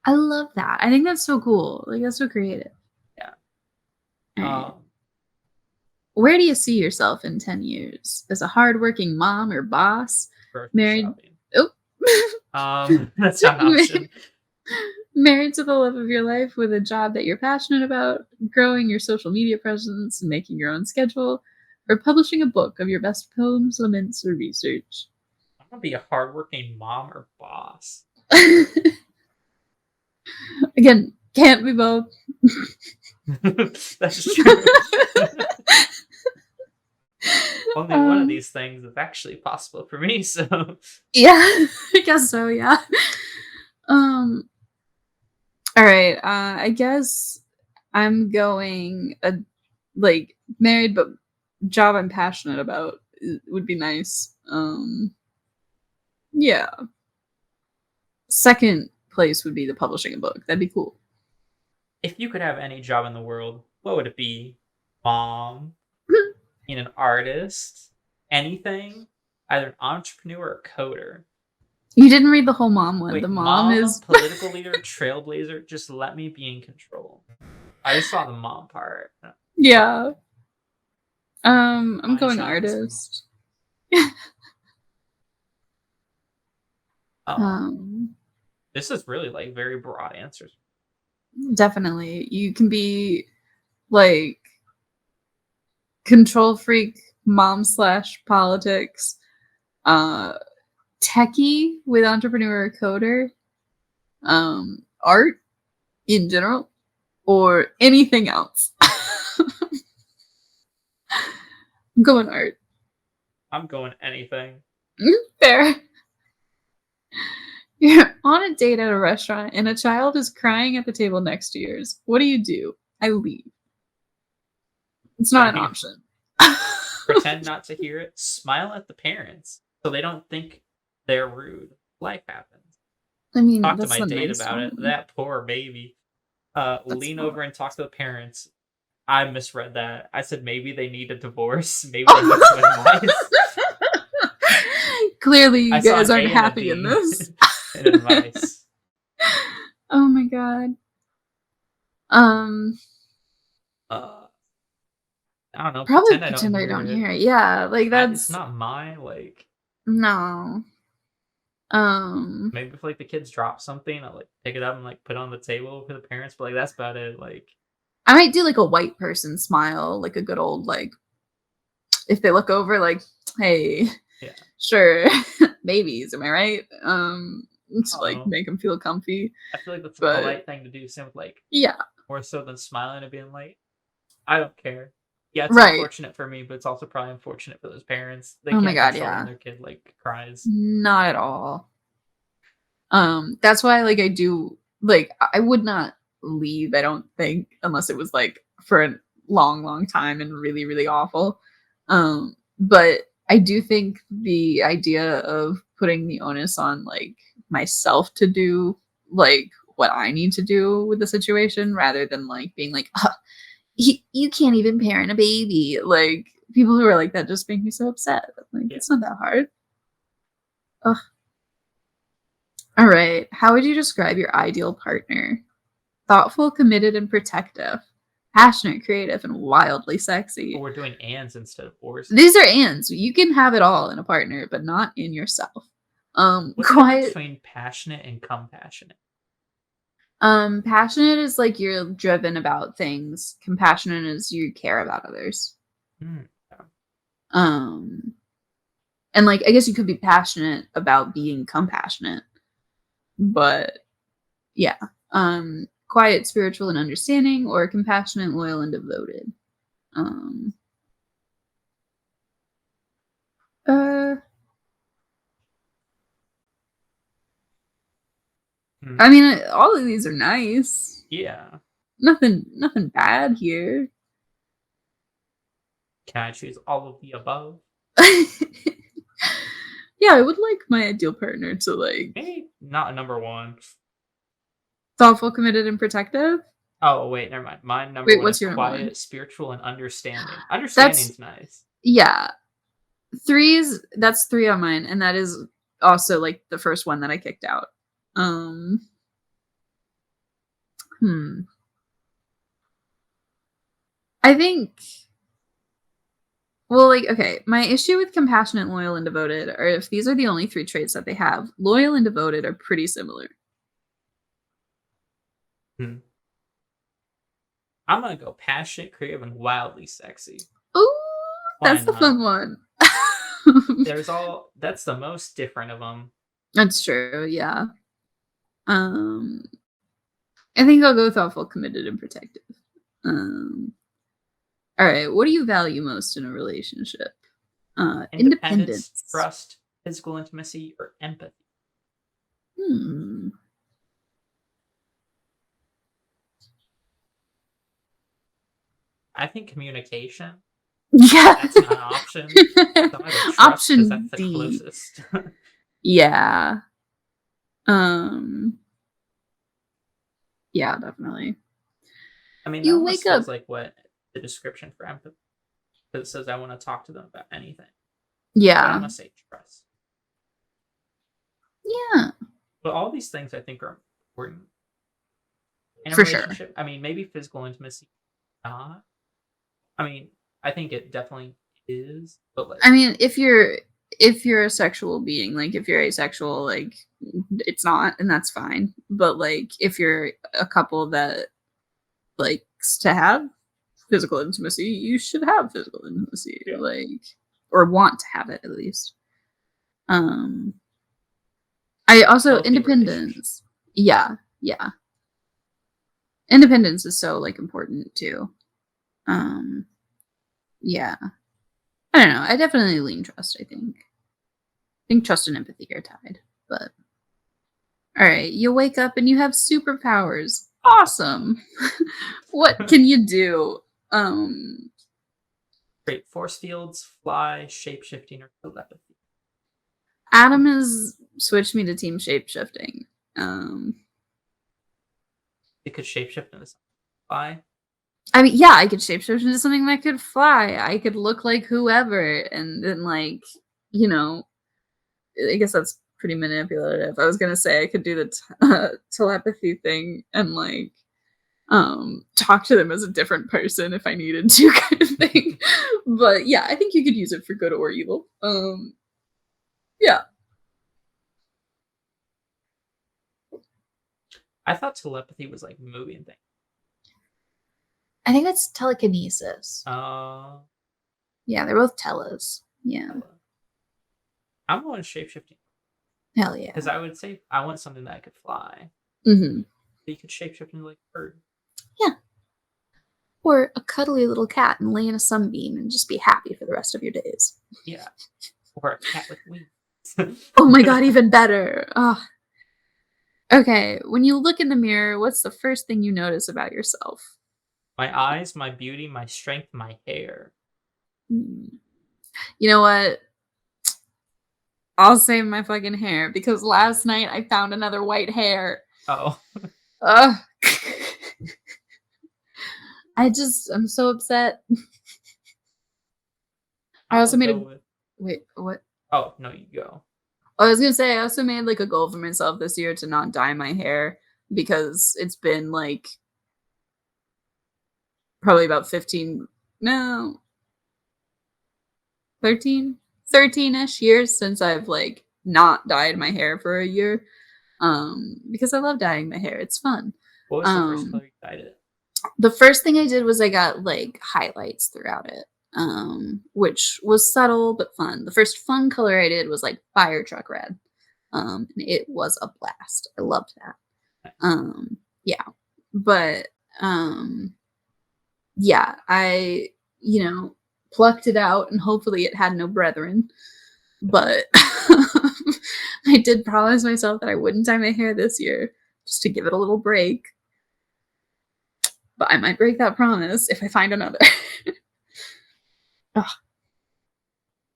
I love that. I think that's so cool. Like that's so creative. Yeah. Right. Where do you see yourself in 10 years? As a hardworking mom or boss? Married. Shopping. Oh. That's not an option. Married to the love of your life with a job that you're passionate about, growing your social media presence, and making your own schedule, or publishing a book of your best poems, laments, or research. I'm gonna be a hardworking mom or boss. Again, can't be both. That's true. Only one of these things is actually possible for me, so yeah, I guess so. Yeah. All right. I guess I'm going like married, but job I'm passionate about would be nice. Yeah. Second place would be the publishing a book. That'd be cool. If you could have any job in the world, what would it be? Mom, being an artist, anything, either an entrepreneur or coder. You didn't read the whole mom one. The Wait, mom mom, is political leader, trailblazer. Just let me be in control. I just saw the mom part. yeah. I'm My going job is artist. oh, this is really like very broad answers. Definitely. You can be like control freak, mom slash politics, techie with entrepreneur or coder, art in general, or anything else. I'm going art. I'm going anything. Fair. You're on a date at a restaurant and a child is crying at the table next to yours. What do? I leave. It's not an option. Pretend not to hear it. Smile at the parents so they don't think they're rude. Life happens. I mean, Talk to that's my the date nice about it. one. That poor baby. Lean not- over and talk to the parents. I misread that. I said maybe they need a divorce. Maybe they need some advice. Clearly, you I saw guys an aren't A and a happy D in this. in advice. Oh my god. I don't know. Probably Pretend I I don't don't hear hear it. it. Yeah, like It's that's not mine. Like no. maybe if like the kids drop something, I'll like pick it up and like put it on the table for the parents. But like that's about it. Like I might do like a white person smile, like a good old like if they look over, like, hey, yeah, sure, babies, am I right? To like know. make them feel comfy. I feel like that's a But polite thing to do. Same with like yeah, more so than smiling and being like, I don't care. Yeah, it's right. unfortunate for me, but it's also probably unfortunate for those parents. They Oh my can't god, control when yeah. their kid like cries. Not at all. That's why like I do like I would not leave, I don't think, unless it was like for a long time and really, really awful. But I do think the idea of putting the onus on like myself to do like what I need to do with the situation rather than like being like, you can't even parent a baby. Like people who are like that just make me so upset. Like Yeah. it's not that hard. Ugh. All right. How would you describe your ideal partner? Thoughtful, committed, and protective. Passionate, creative, and wildly But sexy. we're doing ands instead of ors. These are ands. You can have it all in a partner, but not in yourself. What's the difference Quiet. between passionate and compassionate? Passionate is like you're driven about things. Compassionate is you care about others. Yeah. And like I guess you could be passionate about being compassionate, but yeah. Quiet, spiritual, and understanding, or compassionate, loyal, and devoted. I mean, all of these are nice. Yeah. Nothing bad here. Can I choose all of the above? Yeah, I would like my ideal partner to like Maybe not number one. thoughtful, committed, and protective. Oh wait, never mind. My number Wait, one what's is your number quiet, one? spiritual, and understanding. Understanding's nice. Yeah. That's 3 on mine, and that is also like the first one that I kicked out. I think well, like, okay, my issue with compassionate, loyal, and devoted are if these are the only 3 traits that they have, loyal and devoted are pretty similar. I'm gonna go passionate, creative, and wildly sexy. Ooh, Why that's the not? fun one. That's the most different of them. That's true, yeah. I think I'll go thoughtful, committed, and protective. All right, what do you value most in a relationship? Independence. Trust, physical intimacy, or empathy. I think communication. Yeah. That's not an option. So I'm gonna trust 'cause Option that's the D. closest. Yeah. Um, yeah, definitely. I mean, that You wake almost up. feels like what the description for empathy, because it says I want to talk to them about anything, but I'm Yeah. gonna say trust. Yeah, But all these things I think are important in a for sure. relationship. I mean, maybe physical intimacy, not. I mean, I think it definitely is, but like, I mean, if you're a sexual being, like if you're asexual, like it's not, and that's fine. But like if you're a couple that likes to have physical intimacy, you should have physical intimacy, yeah, like or want to have it at least. Um, I also healthy relationship. independence. Yeah, yeah. Independence is so like important too. Um, yeah. I don't know. I definitely lean trust, I think trust and empathy are tied. But all right, you wake up and you have superpowers. Awesome. What can you do? Um, Great force fields, fly, shape shifting, or telepathy. Adam has switched me to team shape shifting. Um, It could shapeshift into fly. I mean, yeah, I could shapeshift into something that could fly. I could look like whoever, and then like, you know, I guess that's pretty manipulative. I was gonna say I could do the telepathy thing and like talk to them as a different person if I needed to, kind of thing. But yeah, I think you could use it for good or evil. Yeah. I thought telepathy was like moving things. I think that's telekinesis. Uh, Yeah, they're both teles. Yeah. I'm going shapeshifting Hell yeah. because I would say I want something that could fly. Mm-hmm. That you could shapeshift into like a bird. Yeah. Or a cuddly little cat and lay in a sunbeam and just be happy for the rest of your days. Yeah, or a cat with wings. Oh my god, even better. Oh. Okay, when you look in the mirror, what's the first thing you notice about yourself? My eyes, my beauty, my strength, my hair. Hmm. You know what? I'll save my fucking hair because last night I found another white hair. Oh, Ugh. I'm so upset. I I'm also gonna made go a with. wait, what? Oh no, you go. I was gonna say I also made like a goal for myself this year to not dye my hair because it's been like probably about 15, no, 13, 13-ish years since I've like not dyed my hair for a year. Because I love dyeing my hair. It's fun. What was the first Um, color you dyed it? the first thing I did was I got like highlights throughout it. Which was subtle but fun. The first fun color I did was like fire truck red. And it was a blast. I loved that. Nice. Yeah. But um yeah, I, you know, plucked it out and hopefully it had no brethren. But I did promise myself that I wouldn't dye my hair this year just to give it a little break. But I might break that promise if I find another. Ugh.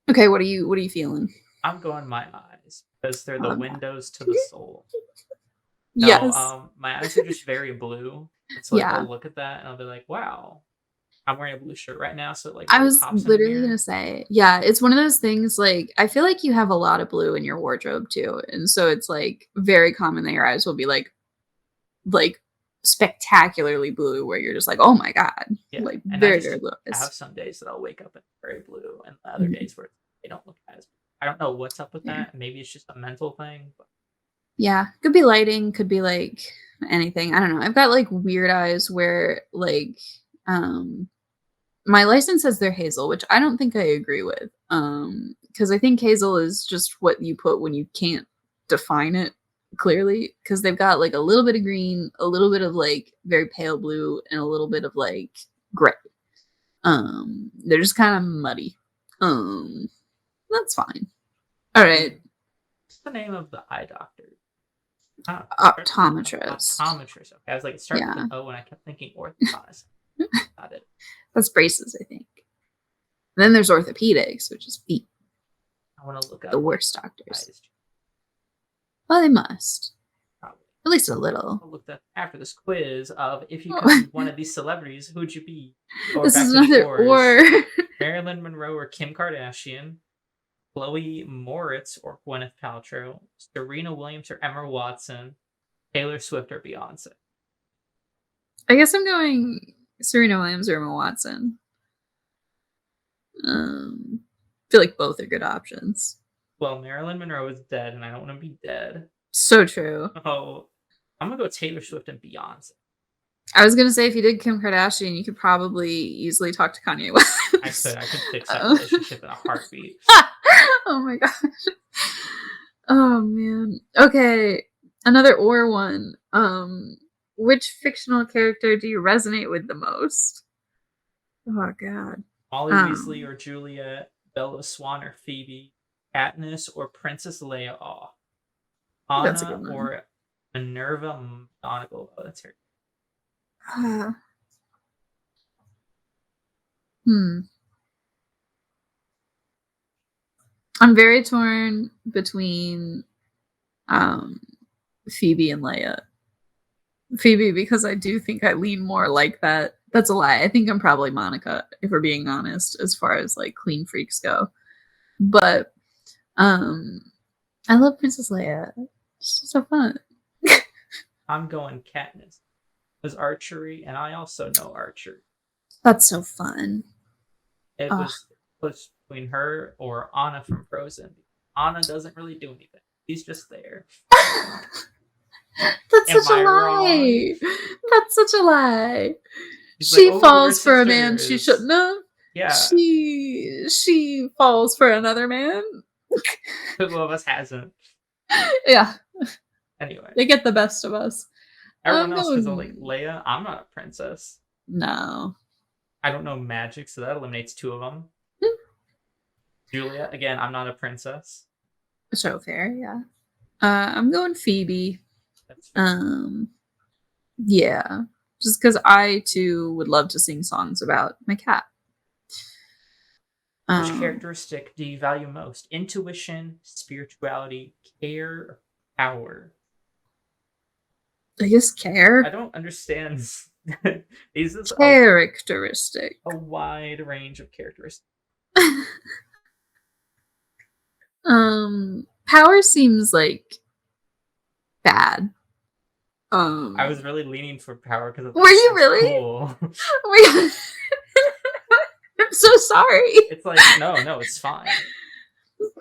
Okay, what are you feeling? I'm going my eyes because they're the Um, windows to the soul. No, yes. my eyes are just very blue. It's like Yeah. I'll look at that and I'll be like, wow, I'm wearing a blue shirt right now, so it like I really was pops in the literally gonna mirror. say, yeah, it's one of those things like I feel like you have a lot of blue in your wardrobe too. And so it's like very common that your eyes will be like spectacularly blue where you're just like, oh my God. Yeah, Like and I very, very just blue have eyes. some days that I'll wake up and very blue, and the other Mhm. days where they don't look as. I don't know what's up with Yeah. that. Maybe it's just a mental thing. But Yeah. Could be lighting, could be like anything. I don't know. I've got like weird eyes where like um my license says they're hazel, which I don't think I agree with. Because I think hazel is just what you put when you can't define it clearly. Because they've got like a little bit of green, a little bit of like very pale blue, and a little bit of like gray. They're just kind of muddy. Um, that's fine. All right, what's the name of the eye doctor? It starts with an optometrist. optometrist. Okay, I was like, it starts with Yeah, an O, and I kept thinking orthodontist. Got it. that's braces, I think. Then there's orthopedics, which is feet. I want to look The up like worst doctors. eyes. Well, they must. Probably. At least a I little. looked up after this quiz of if you could Oh. be one of these celebrities, who'd you be? Or This back is to the another ors. or. Marilyn Monroe or Kim Kardashian, Chloe Moritz or Gwyneth Paltrow, Serena Williams or Emma Watson, Taylor Swift or Beyonce. I guess I'm going Serena Williams or Emma Watson. Feel like both are good options. Well, Marilyn Monroe is dead, and I don't want to be dead. So true. Oh, I'm gonna go Taylor Swift and Beyonce. I was gonna say if you did Kim Kardashian, you could probably easily talk to Kanye West. I could fix that relationship in a heartbeat. Oh my gosh. Oh man. Okay. Another or one. Which fictional character do you resonate with the most? Oh god. Molly Weasley or Juliet, Bella Swan or Phoebe, Katniss or Princess Leia. That's a good Anna one. or Minerva McGonagall. Oh, that's her. I'm very torn between Phoebe and Leia. Phoebe, because I do think I lean more like that. That's a lie. I think I'm probably Monica, if we're being honest, as far as like clean freaks go. But I love Princess Leia. She's so fun. I'm going Katniss. It was archery, and I also know archery. That's so fun. It was between her or Anna from Frozen. Anna doesn't really do anything. She's just there. That's Am such a I lie. wrong? That's such a lie. She's She like, oh, falls for a we're man she sisters. shouldn't have. Yeah. She falls for another man. Who of us hasn't? Yeah. Anyway. They get the best of us. Everyone else was like, Leia, I'm not a princess. No. I don't know magic, so that eliminates two of them. Julia, again, I'm not a princess. So fair, yeah. I'm going Phoebe. That's fair. Yeah. Just because I too would love to sing songs about my cat. Which characteristic do you value most? Intuition, spirituality, care, or power? I guess care. I don't understand. Is this characteristic? A wide range of characteristics. Power seems like bad. I was really leaning for power because were you really? Cool. I'm so sorry. It's like no, it's fine.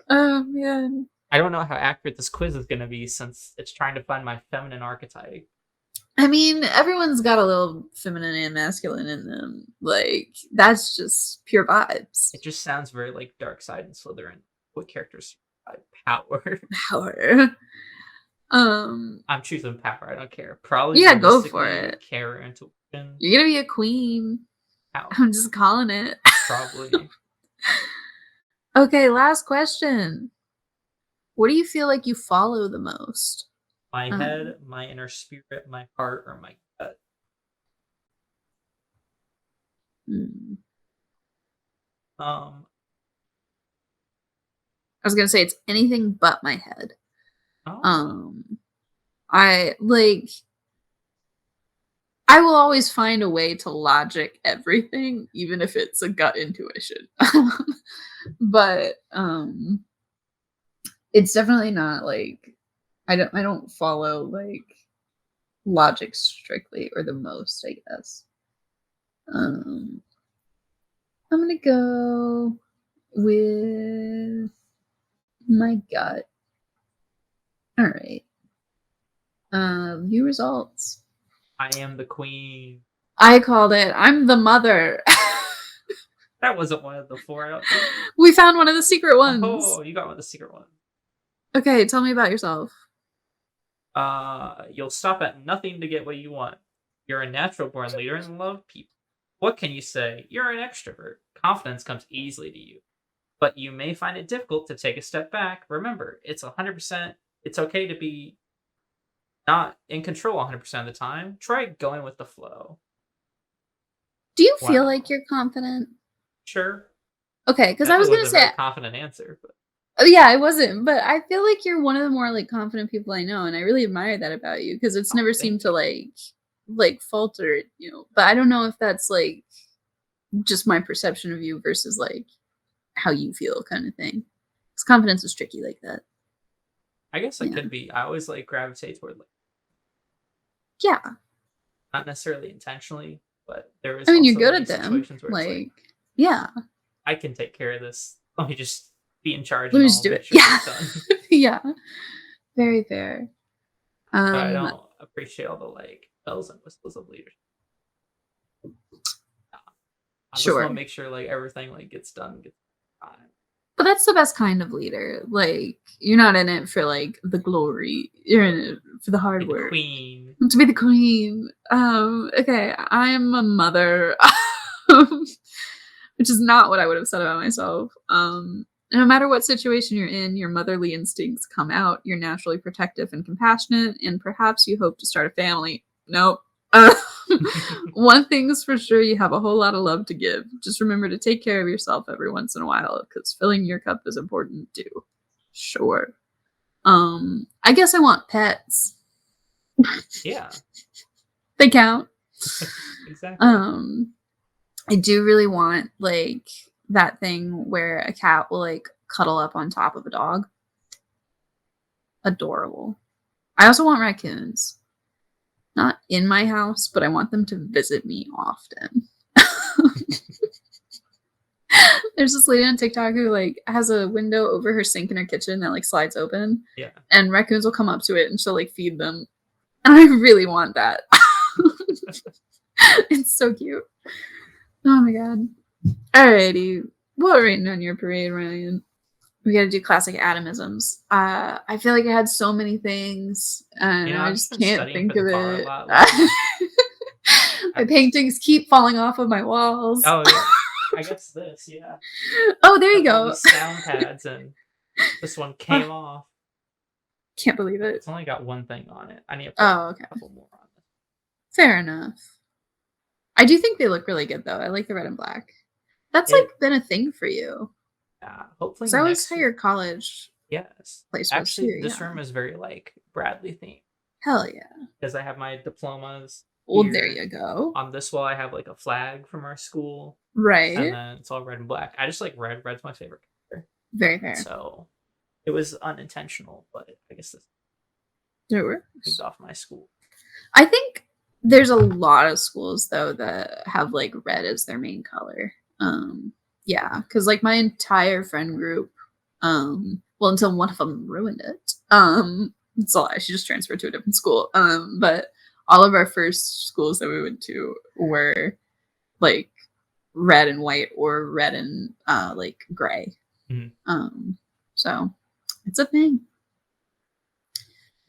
Oh man. I don't know how accurate this quiz is going to be since it's trying to find my feminine archetype. I mean, everyone's got a little feminine and masculine in them. Like, that's just pure vibes. It just sounds very like Dark Side and Slytherin. What characters power? Power. I'm choosing power. I don't care. Probably. Yeah, go for it. Care, intuition. You're gonna be a queen. Power. I'm just calling it. Probably. Okay, last question. What do you feel like you follow the most? My head, my inner spirit, my heart, or my gut? I was gonna say it's anything but my head. Oh. I will always find a way to logic everything, even if it's a gut intuition. But it's definitely not like I don't follow like logic strictly or the most, I guess. I'm gonna go with my gut. All right. View results. I am the queen. I called it. I'm the mother. That wasn't one of the four. I don't think. We found one of the secret ones. Oh, you got one of the secret ones. Okay, tell me about yourself. You'll stop at nothing to get what you want. You're a natural born leader and love people. What can you say? You're an extrovert. Confidence comes easily to you. But you may find it difficult to take a step back. Remember, it's 100%. It's okay to be not in control 100% of the time. Try going with the flow. Do you feel like you're confident? Sure. Okay, because I was going to say a confident answer. But Oh, yeah, I wasn't, but I feel like you're one of the more, like, confident people I know, and I really admire that about you because it's Oh, never seemed thank to, you. like, falter, but I don't know if that's, like, just my perception of you versus, like, how you feel kinda thing. 'Cause confidence is tricky like that. I guess I Yeah. could be. I always like gravitate toward like Yeah. not necessarily intentionally, but there I is mean, you're also good like at them, situations where it's like like yeah. I can take care of this. Let me just be in charge Let and me just I'll do make it. sure it Yeah. gets done. Yeah. Very fair. But I Um, don't appreciate all the like bells and whistles of leadership. I just want to sure. make sure like everything like gets done, gets done. But that's the best kind of leader. Like, you're not in it for, like, the glory. You're in it for the Be hard the work. queen. To be the queen. Okay, I'm a mother, which is not what I would have said about myself. No matter what situation you're in, your motherly instincts come out. You're naturally protective and compassionate, and perhaps you hope to start a family. Nope. Uh, one thing's for sure, you have a whole lot of love to give. Just remember to take care of yourself every once in a while, because filling your cup is important too. Sure. I guess I want pets. Yeah, They count. exactly. Um, I do really want like that thing where a cat will like cuddle up on top of a dog. Adorable. I also want raccoons. Not in my house, but I want them to visit me often. There's this lady on TikTok who like has a window over her sink in her kitchen that like slides open, Yeah. and raccoons will come up to it and she'll like feed them. And I really want that. It's so cute. Oh my god. Alrighty. What rating on your parade, Ryan? We gotta do classic atomisms. I feel like I had so many things, You and know, I I've just just been can't studying think for the of bar a it. lot lately. My I've paintings keep falling off of my walls. oh yeah. I guess this, yeah. Oh, there you Got all go. these sound pads and this one Ah, came off. can't believe it. It's only got one thing on it. I need to put a Oh, okay. couple more on this. Fair enough. I do think they look really good, though. I like the red and black. That's It like been a thing for you. hopefully 'Cause that was how next your college yes. place was too. Actually this Yeah. room is very like Bradley themed Hell yeah. because I have my diplomas Well, there here. you go. On this wall I have like a flag from our school and Right. then it's all red and black. I just like red. Red's my favorite color. Very fair. So it was unintentional, but I guess this It themed works. off my school. I think there's a lot of schools though that have like red as their main color. Yeah, because like my entire friend group, well, until one of them ruined it. It's a lie. She just transferred to a different school. But all of our first schools that we went to were like red and white or red and like gray. Mhm. So it's a thing.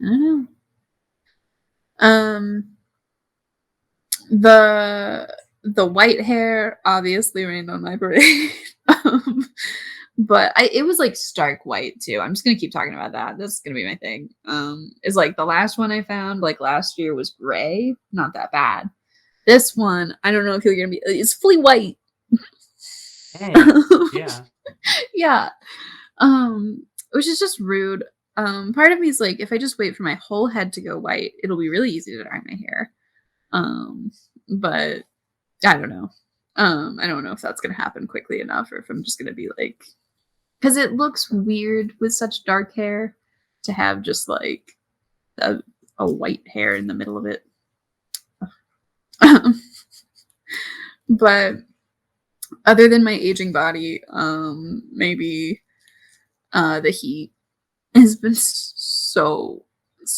I don't know. Um, the white hair obviously rained on my parade. But it was like stark white too. I'm just gonna keep talking about that. That's gonna be my thing. Is like the last one I found like last year was gray, not that bad. This one, I don't know if you're gonna be. It's fully white. Dang. Yeah. Yeah. Which is just rude. Part of me is like, if I just wait for my whole head to go white, it'll be really easy to dye my hair. Um, but I don't know. I don't know if that's gonna happen quickly enough, or if I'm just gonna be like, because it looks weird with such dark hair to have just like a, a white hair in the middle of it. But other than my aging body, maybe the heat has been so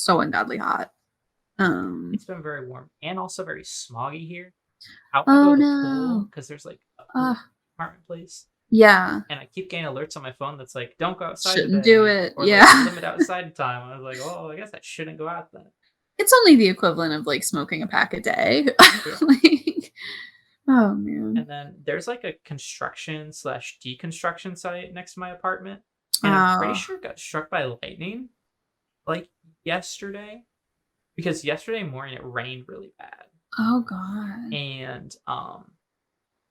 ungodly hot. It's been very warm and also very smoggy here. I want to go Oh to the pool no. because there's like a Uh, pool apartment place, yeah. and I keep getting alerts on my phone that's like, "Don't go outside Shouldn't do today," it. or like Yeah. limit outside time. I was like, "Oh, I guess I shouldn't go out then." It's only the equivalent of like smoking a pack a day. Yeah. Like, oh man. And then there's like a construction slash deconstruction site next to my apartment, and I'm pretty Oh. sure it got struck by lightning like yesterday because yesterday morning it rained really bad, Oh god. and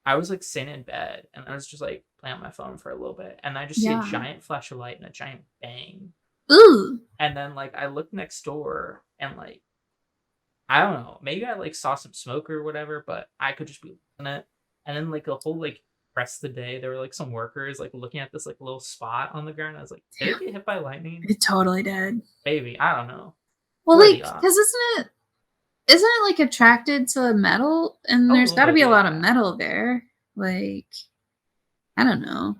I was like sitting in bed and I was just like play on my phone for a little bit, and I just see a Yeah. giant flash of light and a giant bang. Ooh. And then like I look next door and like I don't know, maybe I like saw some smoke or whatever, but I could just be looking at it. And then like the whole like rest of the day, there were like some workers like looking at this like little spot on the ground. I was like, did it Damn. get hit by lightning? It totally did. Maybe. I don't know. Well, What are like, the odds? because isn't it like attracted to metal? And A there's little got to bit, be a lot of yeah. metal there. Like, I don't know.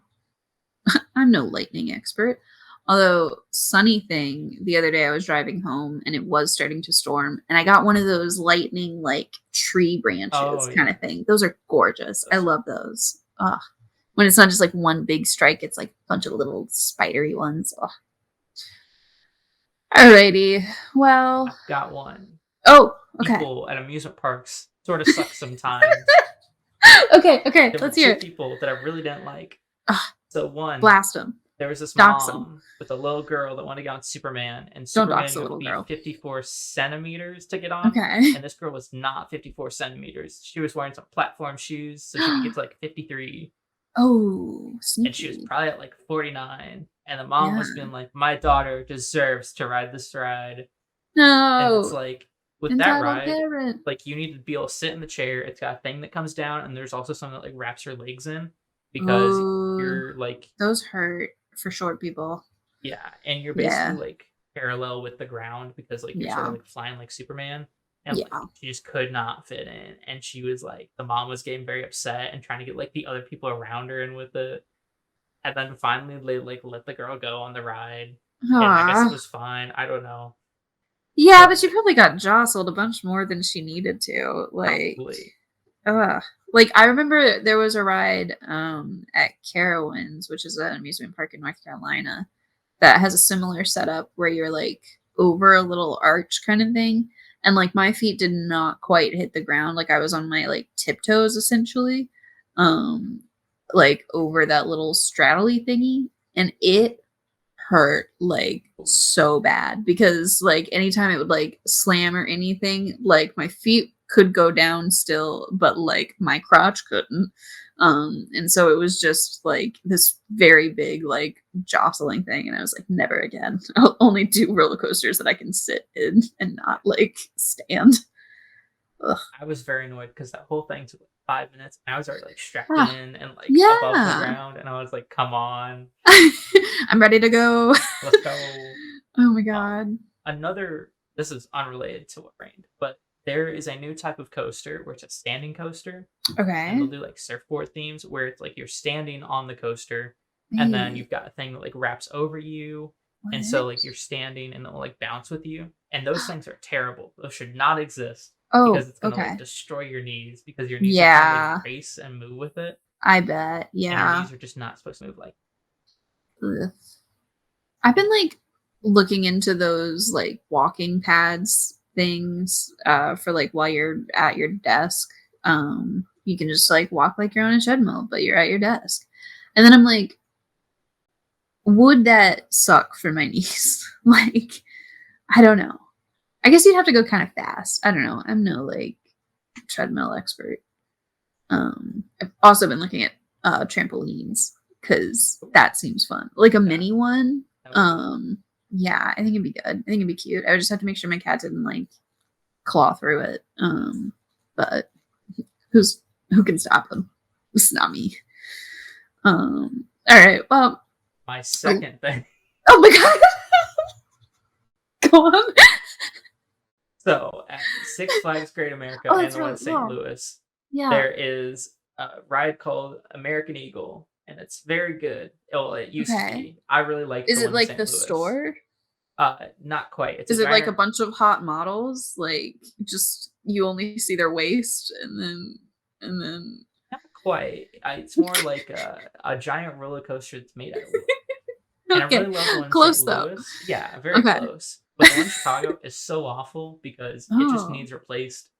I'm no lightning expert. Although, sunny thing, the other day I was driving home and it was starting to storm, and I got one of those lightning like tree Oh branches kind yeah. of thing. Those are gorgeous. I Those are love those. Ugh. When it's not just like one big strike, it's like a bunch of little spidery ones. Ugh. Alrighty. Well, I've got one. oh, okay. People at amusement parks sort of suck sometimes. Okay, There were let's hear two it. people that I really didn't like. Ugh, So one, blast them. there was this Dox them. mom with a little girl that wanted to get on Superman, and Don't dox Superman the you have to little be girl. 54 centimeters to get on. Okay. And this girl was not 54 centimeters. She was wearing some platform shoes, so she could get to like 53. Oh, And she was sneaky. probably at like 49. And the mom Yeah. was being like, my daughter deserves to ride this ride. And it's No. like, with that Entitled ride, parent. like you need to be able to sit in the chair. It's got a thing that comes down, and there's also something that like wraps your legs in because Ooh, you're like, those hurt for short people. yeah, and you're basically Yeah. like parallel with the ground because like you're sort of Yeah. like flying like Superman. And like Yeah. she just could not fit in. And she was like, the mom was getting very upset and trying to get like the other people around her in with it. And then finally they like let the girl go on the ride. And I guess it Aw. was fine. I don't know. Yeah, but But she probably got jostled a bunch more than she needed to. probably. Ugh. Like I remember there was a ride at Carowinds, which is an amusement park in North Carolina, that has a similar setup where you're like over a little arch kind of thing. And like my feet did not quite hit the ground. Like I was on my like tiptoes essentially. Um like over that little straddly thingy. And it hurt like so bad because like anytime it would like slam or anything, like my feet could go down still, but like my crotch couldn't. And so it was just like this very big like jostling thing, and I was like, never again. I'll only do roller coasters that I can sit in and not like stand. Ugh. I was very annoyed because that whole thing took like 5 minutes and I was already like strapped Ah, in and like above the yeah. ground. And I was like, come on, I'm ready to go. let's go. Oh my Um, god. another, this is unrelated to what rained, but there is a new type of coaster where it's a standing coaster, and they'll Okay. do like surfboard themes where it's like you're standing on the coaster, and then Hey, you've got a thing that like wraps over you, and so like what? you're standing and it'll like bounce with you. And those things are terrible. Those should not exist because Oh, it's gonna like okay. destroy your knees because your knees are trying to like Yeah, brace and move with it, I bet. and your Yeah. knees are just not supposed to move like. Ugh. I've been like looking into those like walking pads things for like while you're at your desk. You can just like walk like you're on a treadmill, but you're at your desk. And then I'm like, would that suck for my knees? Like, I don't know. I guess you'd have to go kind of fast. I don't know. I'm no like treadmill expert. I've also been looking at trampolines because that seems fun. Like a Yeah, mini one. that would be fun. Yeah, I think it'd be good. I think it'd be cute. I would just have to make sure my cat didn't like claw through it. But who can stop him? It's not me. All right. Well, My oh, second thing. oh my god. Go on. So at Six Flags Great America Oh, and that's the one right. in St. Yeah. Louis, Yeah. there is a ride called American Eagle, and it's very good. Well, it used to Okay. be. I really liked Is the it one in like St. the Louis. store? Not quite. It's a Is it like a giant. bunch of hot models? Like just you only see their waist and then Not quite. It's more like a giant roller coaster that's made out of wood. And I okay. really love the one in St. Close though. Louis. Yeah, very Okay. close. But the one in Chicago is so awful because it just Oh. needs replaced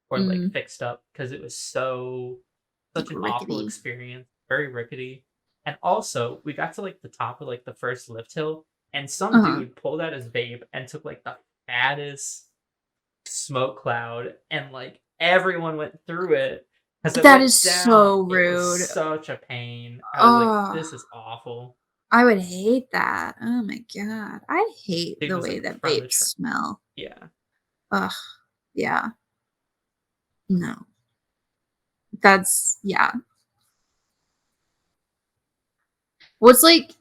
or like Mm, fixed up because it was such an awful rickety. experience, very rickety. And also, we got to like the top of like the first lift hill, and some Uh-huh. dude pulled out his vape and took like the fattest smoke cloud, and like everyone went through it. Because it That went is down. so It was rude. such a pain. I was like, Oh, this is awful. I would hate that. Oh my god. I hate Dude the was way like in that front of the vapes train. smell. Yeah. Ugh. Yeah. No. That's yeah. What's like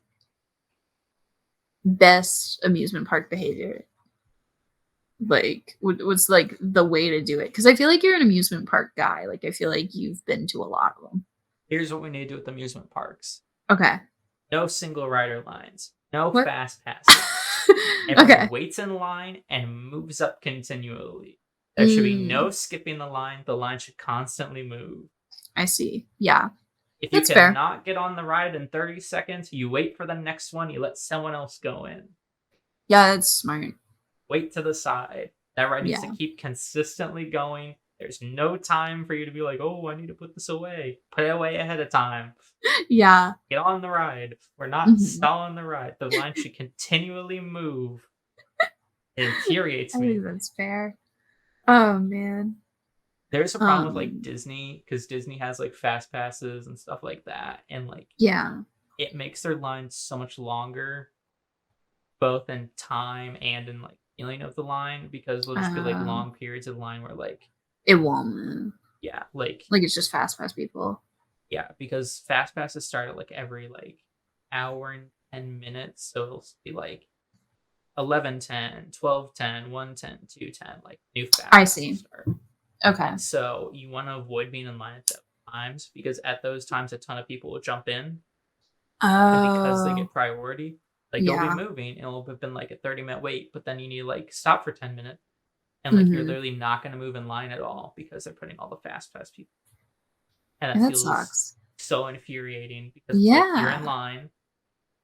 best amusement park behavior? Like, what's like the way to do it? Because I feel like you're an amusement park guy. Like, I feel like you've been to a lot of them. Here's what we need to do with amusement parks. Okay. No single rider lines. No What? fast passes. Everyone Okay. waits in line and moves up continually. There should be no Mm, skipping the line. The line should constantly move. I see. Yeah, If you that's fair. cannot get on the ride in 30 seconds, you wait for the next one, you let someone else go in. Yeah, that's smart. Wait to the side. That ride needs to Yeah. keep consistently going. There's no time for you to be like, oh, I need to put this away. Put it away ahead of time. Yeah. Get on the ride. We're not Mhm. stalling the ride. The line should continually move. It infuriates I think me. that's fair. Oh man. There's a problem with like Um. Disney because Disney has like fast passes and stuff like that, and like Yeah. it makes their lines so much longer, both in time and in like feeling of the line, because there'll just be like Um. long periods of the line where like It won't move. yeah, like Like it's just fast pass people. yeah, because fast passes start at like every like hour and 10 minutes, so it'll be like 11:10, 12:10, 1:10, 2:10, like new fast I passes see. start. Okay. And so you want to avoid being in line at those times because at those times a ton of people will jump in, and because they Oh. get priority, like you'll be Yeah. moving and it'll have been like a 30-minute wait, but then you need to like stop for 10 minutes and like you're Mhm. literally not going to move in line at all because they're putting all the fast pass people. And And that that feels sucks. so infuriating because it's like you're in Yeah. line,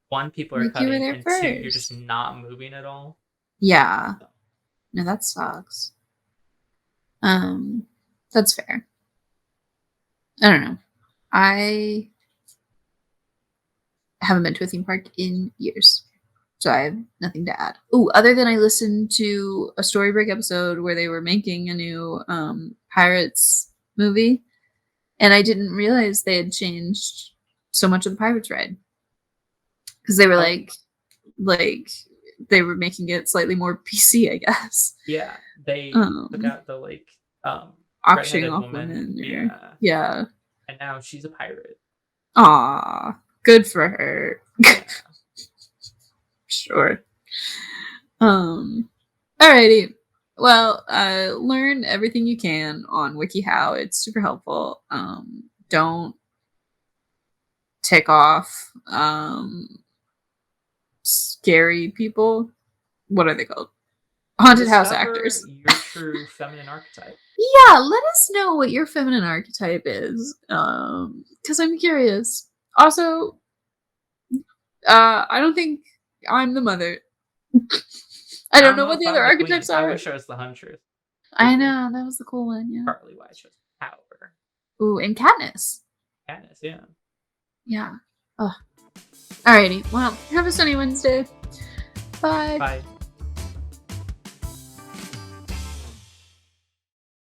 one, people are Like you were cutting, there and two, you're just first. not moving at all. Yeah. So, No, that sucks. Um, that's fair. I don't know. I haven't been to a theme park in years. So I have nothing to add. Oh, other than I listened to a Storybrooke episode where they were making a new Pirates movie, and I didn't realize they had changed so much of the Pirates ride because they were oh, like they were making it slightly more PC, I guess. yeah, they took Um, out the like auctioning redheaded off woman. women, or Yeah, yeah. and now she's a pirate. Aw, good for her. Yeah. Sure. Alrighty. Well, learn everything you can on WikiHow. It's super helpful. Don't tick off scary people. What are they called? Haunted house Discover actors. your true feminine archetype. Yeah, let us know what your feminine archetype is. Because I'm curious. Also, I don't think I'm the mother. I I don't don't know know what if the I'm other the queen. archetypes I are. wish I was the huntress. I Ooh, know, that was the cool one, yeah. partly why I chose power. Ooh, and Katniss. Katniss, yeah. Yeah. Oh. Alrighty. Well, have a sunny Wednesday. Bye. Bye.